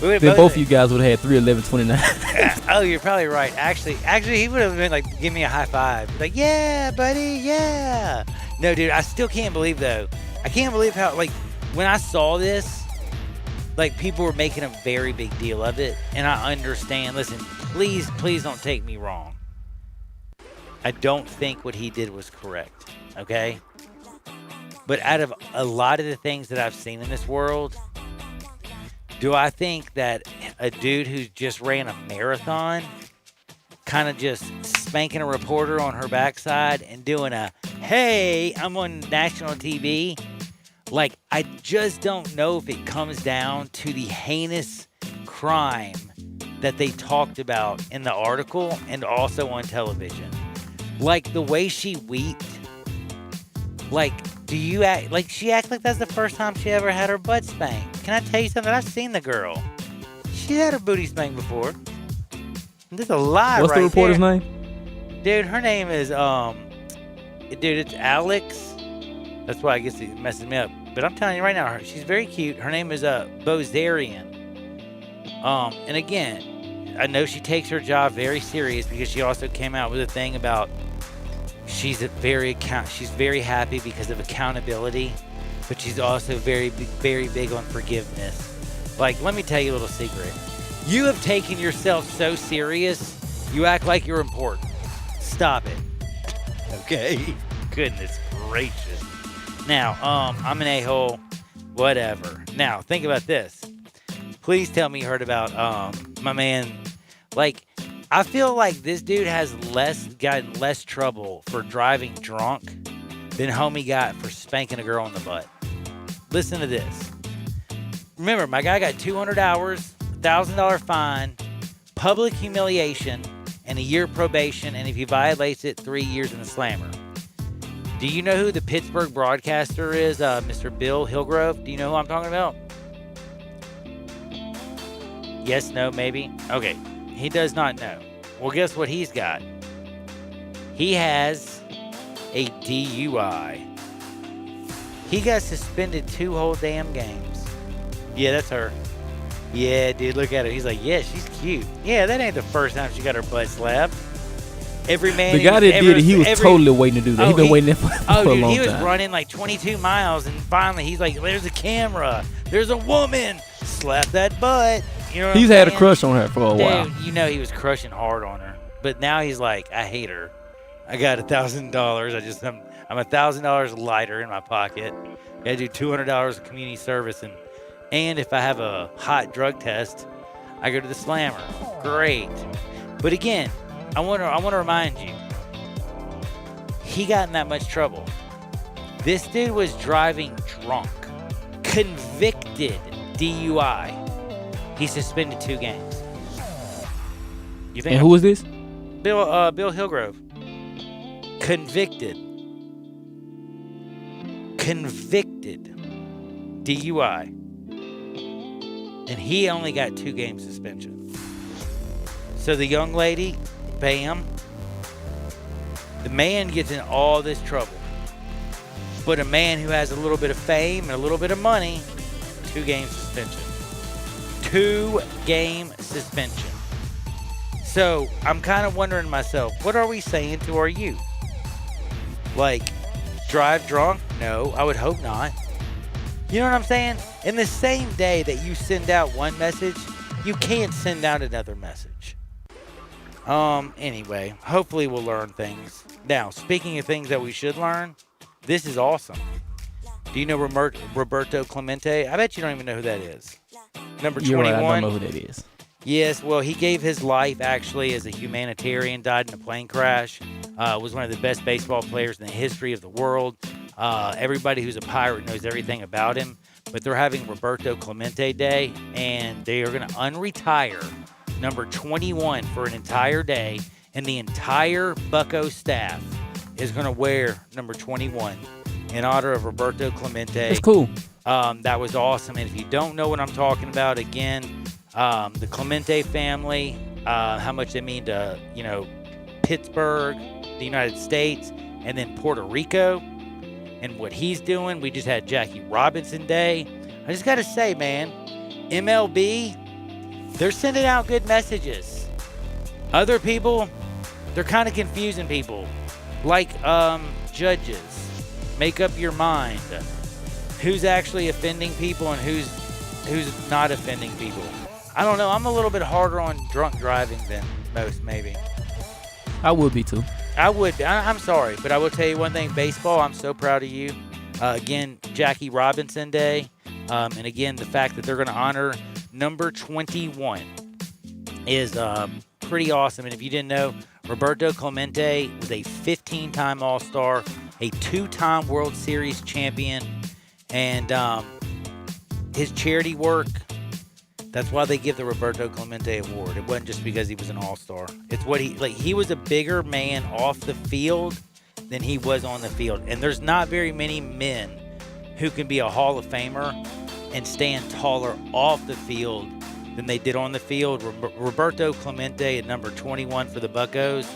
Then both of you guys would have had 3/11/29. Oh, you're probably right. Actually, he would have been like, give me a high five. Like, yeah, buddy, yeah. No, dude, I still can't believe, though. I can't believe how, when I saw this, people were making a very big deal of it. And I understand. Listen, please don't take me wrong. I don't think what he did was correct, okay? But out of a lot of the things that I've seen in this world, do I think that a dude who just ran a marathon kind of just spanking a reporter on her backside and doing a, hey, I'm on national TV, I just don't know if it comes down to the heinous crime that they talked about in the article and also on television. The way she weeped, Do you act like she acts like that's the first time she ever had her butt spanked? Can I tell you something? I've seen the girl. She had her booty spanked before. There's a lie What's right the reporter's there. name? Dude, her name is it's Alex. That's why I guess it messes me up. But I'm telling you right now, she's very cute. Her name is Bozarian. And again, I know she takes her job very serious because she also came out with a thing about she's very happy because of accountability, but she's also very big on forgiveness. Like, let me tell you a little secret. You have taken yourself so serious, you act like you're important. Stop it. Okay? Goodness gracious. Now, I'm an a-hole. Whatever. Now, think about this. Please tell me you heard about my man. Like, I feel like this dude has gotten less trouble for driving drunk than homie got for spanking a girl in the butt. Listen to this. Remember, my guy got 200 hours, $1,000 fine, public humiliation, and a year probation, and if he violates it, 3 years in the slammer. Do you know who the Pittsburgh broadcaster is, Mr. Bill Hillgrove? Do you know who I'm talking about? Yes, no, maybe? Okay, he does not know. Well, guess what he's got? He has a DUI. He got suspended 2 whole damn games. Yeah, that's her. Yeah, dude, look at her. He's like, yeah, she's cute. Yeah, that ain't the first time she got her butt slapped. Every man. The guy that did it, he was totally waiting to do that. He's been waiting there for a long time. He was running like 22 miles, and finally he's like, there's a camera. There's a woman. Slap that butt. You know what He's I'm had a saying? crush on her for a while. Dude, you know he was crushing hard on her. But now he's like, I hate her. I got $1,000. I'm $1,000 lighter in my pocket. Got to do $200 of community service, and if I have a hot drug test, I go to the slammer. Great. But again, I want to remind you, he got in that much trouble. This dude was driving drunk, convicted DUI. He's suspended 2 games. You think? And who was this? Bill Hillgrove. Convicted DUI. And he only got 2 game suspension. So the young lady, bam. The man gets in all this trouble. But a man who has a little bit of fame and a little bit of money, 2 game suspension. 2 game suspension. So I'm kind of wondering to myself, what are we saying to our youth? Like, drive drunk? No, I would hope not. You know what I'm saying? In the same day that you send out one message, you can't send out another message. Anyway, hopefully we'll learn things. Now, speaking of things that we should learn, this is awesome. Do you know Roberto Clemente? I bet you don't even know who that is. Number 21. You're right, I don't know who that is. Yes, well, he gave his life actually as a humanitarian, died in a plane crash, was one of the best baseball players in the history of the world. Everybody who's a pirate knows everything about him, but they're having Roberto Clemente Day, and they are going to unretire number 21 for an entire day, and the entire Bucco staff is going to wear number 21 in honor of Roberto Clemente. That's cool. That was awesome, and if you don't know what I'm talking about, again, the Clemente family, how much they mean to, Pittsburgh, the United States, and then Puerto Rico, and what he's doing. We just had Jackie Robinson Day. I just got to say, man, MLB, they're sending out good messages. Other people, they're kind of confusing people. Like judges, make up your mind. Who's actually offending people and who's not offending people. I don't know. I'm a little bit harder on drunk driving than most, maybe. I would be, too. I would be. I'm sorry, but I will tell you one thing. Baseball, I'm so proud of you. Again, Jackie Robinson Day. And again, the fact that they're going to honor number 21 is pretty awesome. And if you didn't know, Roberto Clemente was a 15-time All-Star, a 2-time World Series champion, and his charity work, that's why they give the Roberto Clemente Award. It wasn't just because he was an all-star. It's what he was a bigger man off the field than he was on the field. And there's not very many men who can be a Hall of Famer and stand taller off the field than they did on the field. Roberto Clemente at number 21 for the Buccos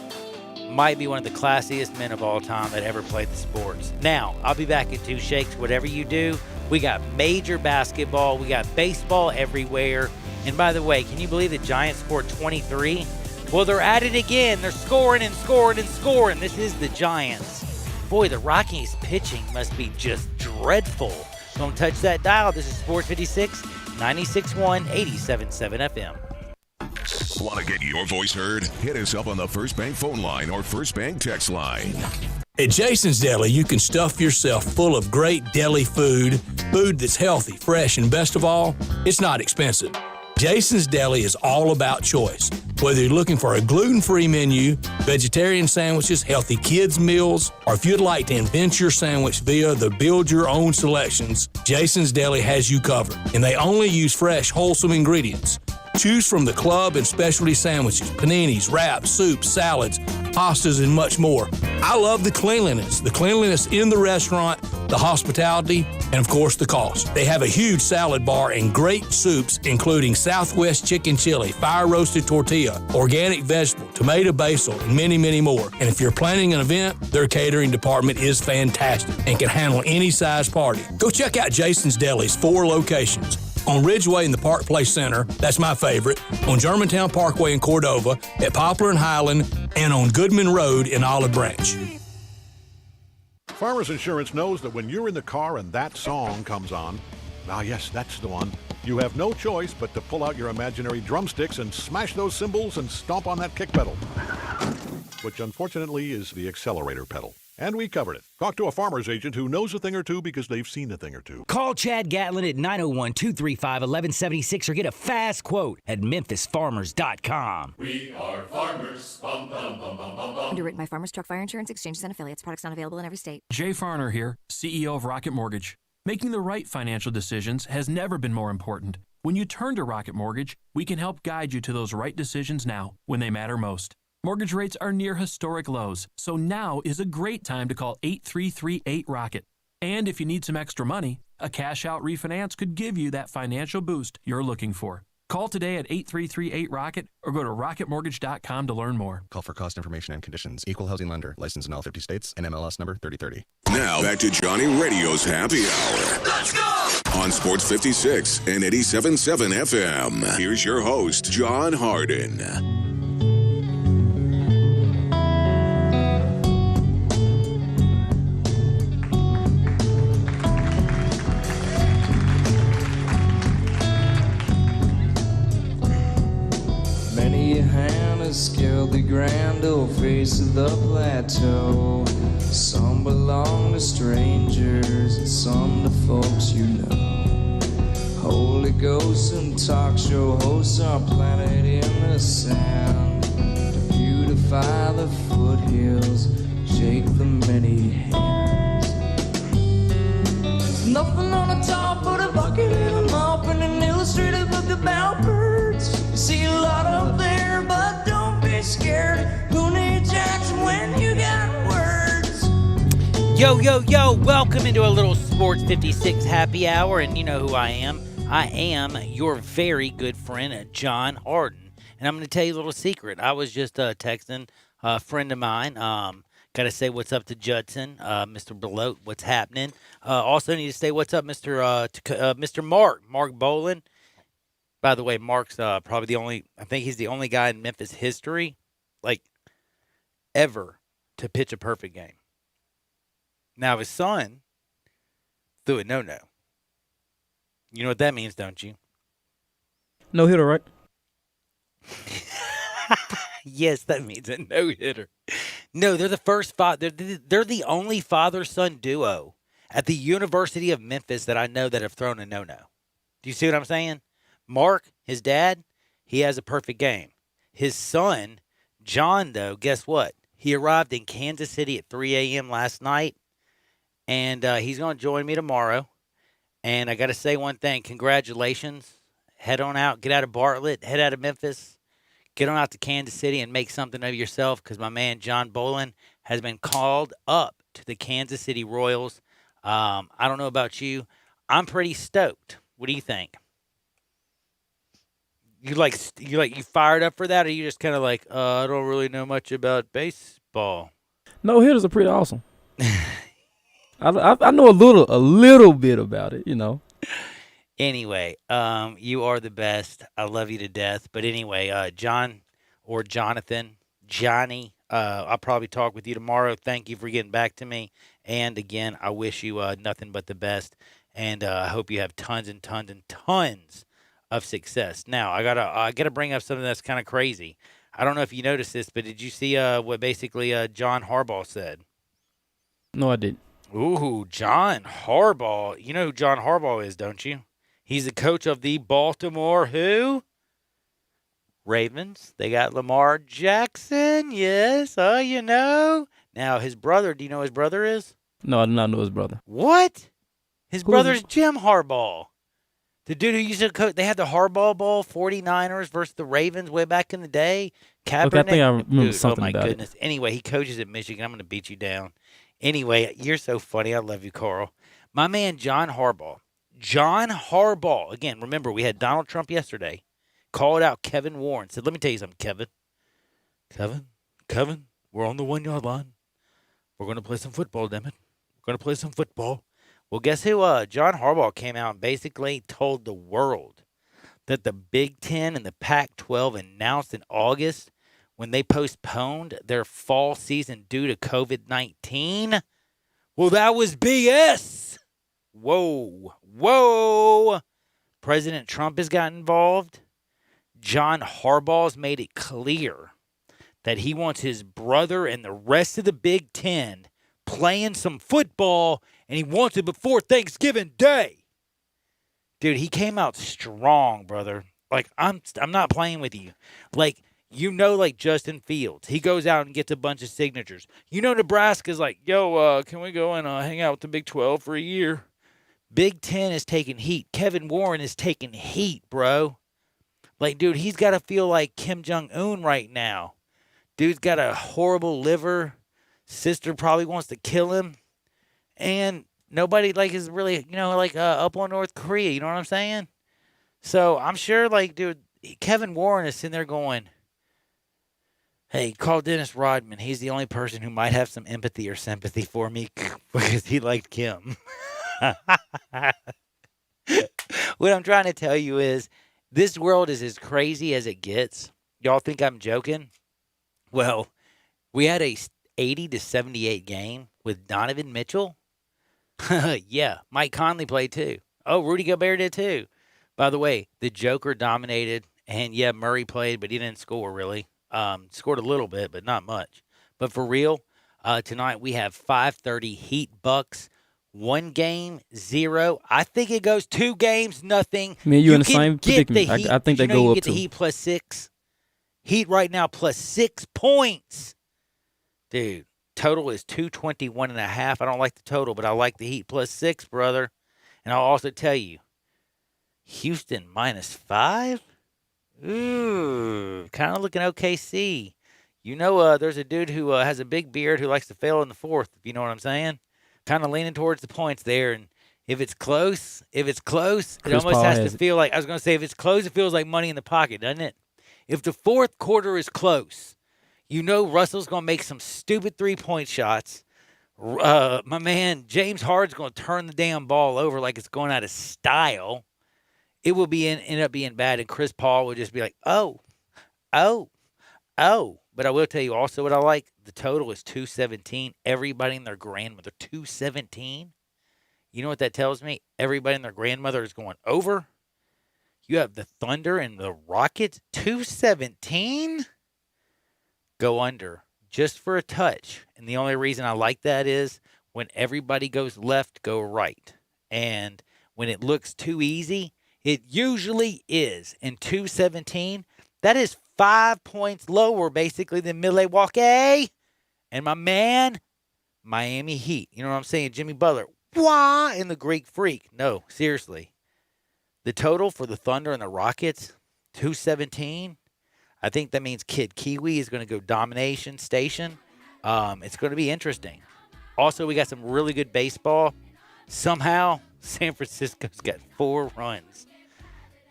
might be one of the classiest men of all time that ever played the sports. Now, I'll be back in 2 shakes. Whatever you do, we got major basketball. We got baseball everywhere. And by the way, can you believe the Giants scored 23? Well, they're at it again. They're scoring and scoring and scoring. This is the Giants. Boy, the Rockies pitching must be just dreadful. Don't touch that dial. This is Sports 56, 96.1, 87.7 FM. Want to get your voice heard? Hit us up on the First Bank phone line or First Bank text line. At Jason's Deli, you can stuff yourself full of great deli food that's healthy, fresh, and best of all, it's not expensive. Jason's Deli is all about choice. Whether you're looking for a gluten-free menu, vegetarian sandwiches, healthy kids' meals, or if you'd like to invent your sandwich via the build-your-own selections, Jason's Deli has you covered. And they only use fresh, wholesome ingredients. Choose from the club and specialty sandwiches, paninis, wraps, soups, salads, pastas, and much more. I love the cleanliness in the restaurant, the hospitality, and of course the cost. They have a huge salad bar and great soups, including Southwest chicken chili, fire roasted tortilla, organic vegetable, tomato basil, and many, many more. And if you're planning an event, their catering department is fantastic and can handle any size party. Go check out Jason's Deli's 4 locations. On Ridgeway in the Park Place Center, that's my favorite, on Germantown Parkway in Cordova, at Poplar and Highland, and on Goodman Road in Olive Branch. Farmers Insurance knows that when you're in the car and that song comes on, yes, that's the one, you have no choice but to pull out your imaginary drumsticks and smash those cymbals and stomp on that kick pedal, which unfortunately is the accelerator pedal. And we covered it. Talk to a farmer's agent who knows a thing or two because they've seen a thing or two. Call Chad Gatlin at 901-235-1176 or get a fast quote at memphisfarmers.com. We are farmers. Bum, bum, bum, bum, bum, bum. Underwritten by Farmers Truck Fire Insurance Exchanges and Affiliates. Products not available in every state. Jay Farner here, CEO of Rocket Mortgage. Making the right financial decisions has never been more important. When you turn to Rocket Mortgage, we can help guide you to those right decisions now when they matter most. Mortgage rates are near historic lows, so now is a great time to call 8338-ROCKET. And if you need some extra money, a cash-out refinance could give you that financial boost you're looking for. Call today at 8338-ROCKET or go to rocketmortgage.com to learn more. Call for cost information and conditions. Equal housing lender. Licensed in all 50 states. NMLS number 3030. Now back to Johnny Radio's Happy Hour. Let's go! On Sports 56 and 87.7 FM. Here's your host, John Harden. Many a hand has scaled the grand old face of the plateau. Some belong to strangers and some to folks you know. Holy ghosts and talk show hosts are planted in the sand to beautify the foothills, shake the many hands. There's nothing on the top but a bucket and a mop and an illustrated book about birds. You see a lot up there, but don't be scared. Who needs Jackson when you got words? Yo, yo, yo, welcome into a little Sports 56 happy hour, and you know who I am. I am your very good friend, John Harden, and I'm going to tell you a little secret. I was just texting a friend of mine. Got to say what's up to Judson, Mr. Belote, what's happening. Also need to say what's up, Mr. Mark Boland. By the way, Mark's probably I think he's the only guy in Memphis history, ever to pitch a perfect game. Now, his son threw a no-no. You know what that means, don't you? No hitter, right? Yes, that means a no-hitter. No, they're the first they're the only father-son duo at the University of Memphis that I know that have thrown a no-no. Do you see what I'm saying? Mark, his dad, he has a perfect game. His son, John, though, guess what? He arrived in Kansas City at 3 a.m. last night, and he's going to join me tomorrow. And I got to say one thing. Congratulations. Head on out. Get out of Bartlett. Head out of Memphis. Get on out to Kansas City and make something of yourself because my man John Bolin has been called up to the Kansas City Royals. I don't know about you. I'm pretty stoked. What do you think? You fired up for that, or you just kind of like, I don't really know much about baseball? No hitters are pretty awesome. I know a little bit about it, you know. Anyway, you are the best. I love you to death. But anyway, John or Jonathan, Johnny, I'll probably talk with you tomorrow. Thank you for getting back to me. And again, I wish you nothing but the best. And I hope you have tons and tons and tons of success. Now, I gotta bring up something that's kind of crazy. I don't know if you noticed this, but did you see what basically John Harbaugh said? No, I didn't. Ooh, John Harbaugh. You know who John Harbaugh is, don't you? He's the coach of the Baltimore who? Ravens. They got Lamar Jackson. Yes. Oh, you know. Now, his brother, do you know who his brother is? No, I do not know his brother. What? His brother's Jim Harbaugh. The dude who used to coach. They had the Harbaugh Bowl, 49ers versus the Ravens way back in the day. Kaepernick. Look, I think I remember Dude, something oh, my about goodness. Anyway, he coaches at Michigan. I'm going to beat you down. Anyway, you're so funny. I love you, Carl. My man, John Harbaugh. John Harbaugh. Again, remember, we had Donald Trump yesterday. Called out Kevin Warren. Said, let me tell you something, Kevin. Kevin, we're on the 1-yard line. We're going to play some football, damn it. We're going to play some football. Well, guess who? John Harbaugh came out and basically told the world that the Big Ten and the Pac-12 announced in August when they postponed their fall season due to COVID-19. Well, that was BS. Whoa. President Trump has got involved. John Harbaugh's made it clear that he wants his brother and the rest of the Big Ten playing some football, and he wants it before Thanksgiving Day. Dude, he came out strong, brother. Like, I'm not playing with you. Like, you know, like Justin Fields. He goes out and gets a bunch of signatures. You know, Nebraska's like, yo, can we go and hang out with the Big 12 for a year? Big Ten is taking heat. Kevin Warren is taking heat, bro. Like, dude, he's got to feel like Kim Jong-un right now. Dude's got a horrible liver. Sister probably wants to kill him. And nobody, like, is really, you know, like, up on North Korea. You know what I'm saying? So, I'm sure, like, dude, Kevin Warren is sitting there going, hey, call Dennis Rodman. He's the only person who might have some empathy or sympathy for me because he liked Kim. What I'm trying to tell you is this world is as crazy as it gets. Y'all think I'm joking? Well, we had a 80-78 game with Donovan Mitchell. Yeah, Mike Conley played too. Oh, Rudy Gobert did too. By the way, the Joker dominated, and yeah, Murray played, but he didn't score really. Scored a little bit, but not much. But for real, tonight we have 5:30 Heat Bucks. 1 game, 0. I think it goes 2 games, nothing. Me and you in the same predicament. I think they go up to. The Heat plus 6. Heat right now plus 6 points. Dude, total is 221.5. I don't like the total, but I like the Heat plus 6, brother. And I'll also tell you, Houston minus 5? Ooh, kind of looking OKC. You know, there's a dude who has a big beard who likes to fail in the fourth, if you know what I'm saying. Kind of leaning towards the points there. And if it's close, it almost has to feel like, I was going to say, if it's close, it feels like money in the pocket, doesn't it? If the fourth quarter is close, you know Russell's going to make some stupid 3-point shots. My man, James Harden's going to turn the damn ball over like it's going out of style. It will end up being bad, and Chris Paul will just be like, oh. But I will tell you also what I like. The total is 217. Everybody and their grandmother, 217. You know what that tells me? Everybody and their grandmother is going over. You have the Thunder and the Rockets, 217. Go under just for a touch. And the only reason I like that is when everybody goes left, go right. And when it looks too easy, it usually is. And 217, that is 5 points lower, basically, than Milwaukee. And my man, Miami Heat. You know what I'm saying? Jimmy Butler. Wah! In the Greek Freak. No, seriously. The total for the Thunder and the Rockets, 217. I think that means Kid Kiwi is going to go domination station. It's going to be interesting. Also, we got some really good baseball. Somehow, San Francisco's got 4 runs.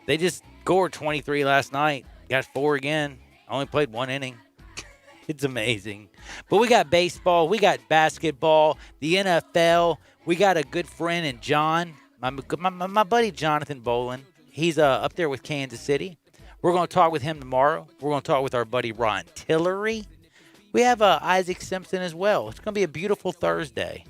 They just scored 23 last night. Got 4 again. Only played 1 inning. It's amazing. But we got baseball. We got basketball. The NFL. We got a good friend in John. My buddy Jonathan Bolin. He's up there with Kansas City. We're going to talk with him tomorrow. We're going to talk with our buddy Ron Tillery. We have Isaac Simpson as well. It's going to be a beautiful Thursday.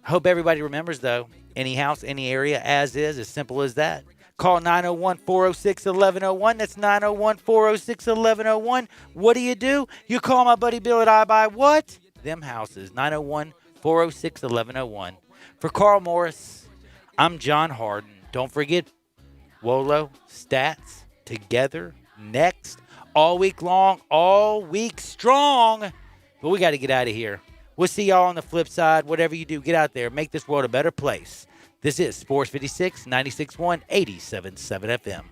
I hope everybody remembers, though, any house, any area, as simple as that. Call 901-406-1101. That's 901-406-1101. What do? You call my buddy Bill at I Buy What? Them houses. 901-406-1101. For Carl Morris, I'm John Harden. Don't forget, Wolo, Stats, together, next, all week long, all week strong. But we got to get out of here. We'll see y'all on the flip side. Whatever you do, get out there. Make this world a better place. This is Sports 56, 96.1, 87.7 FM.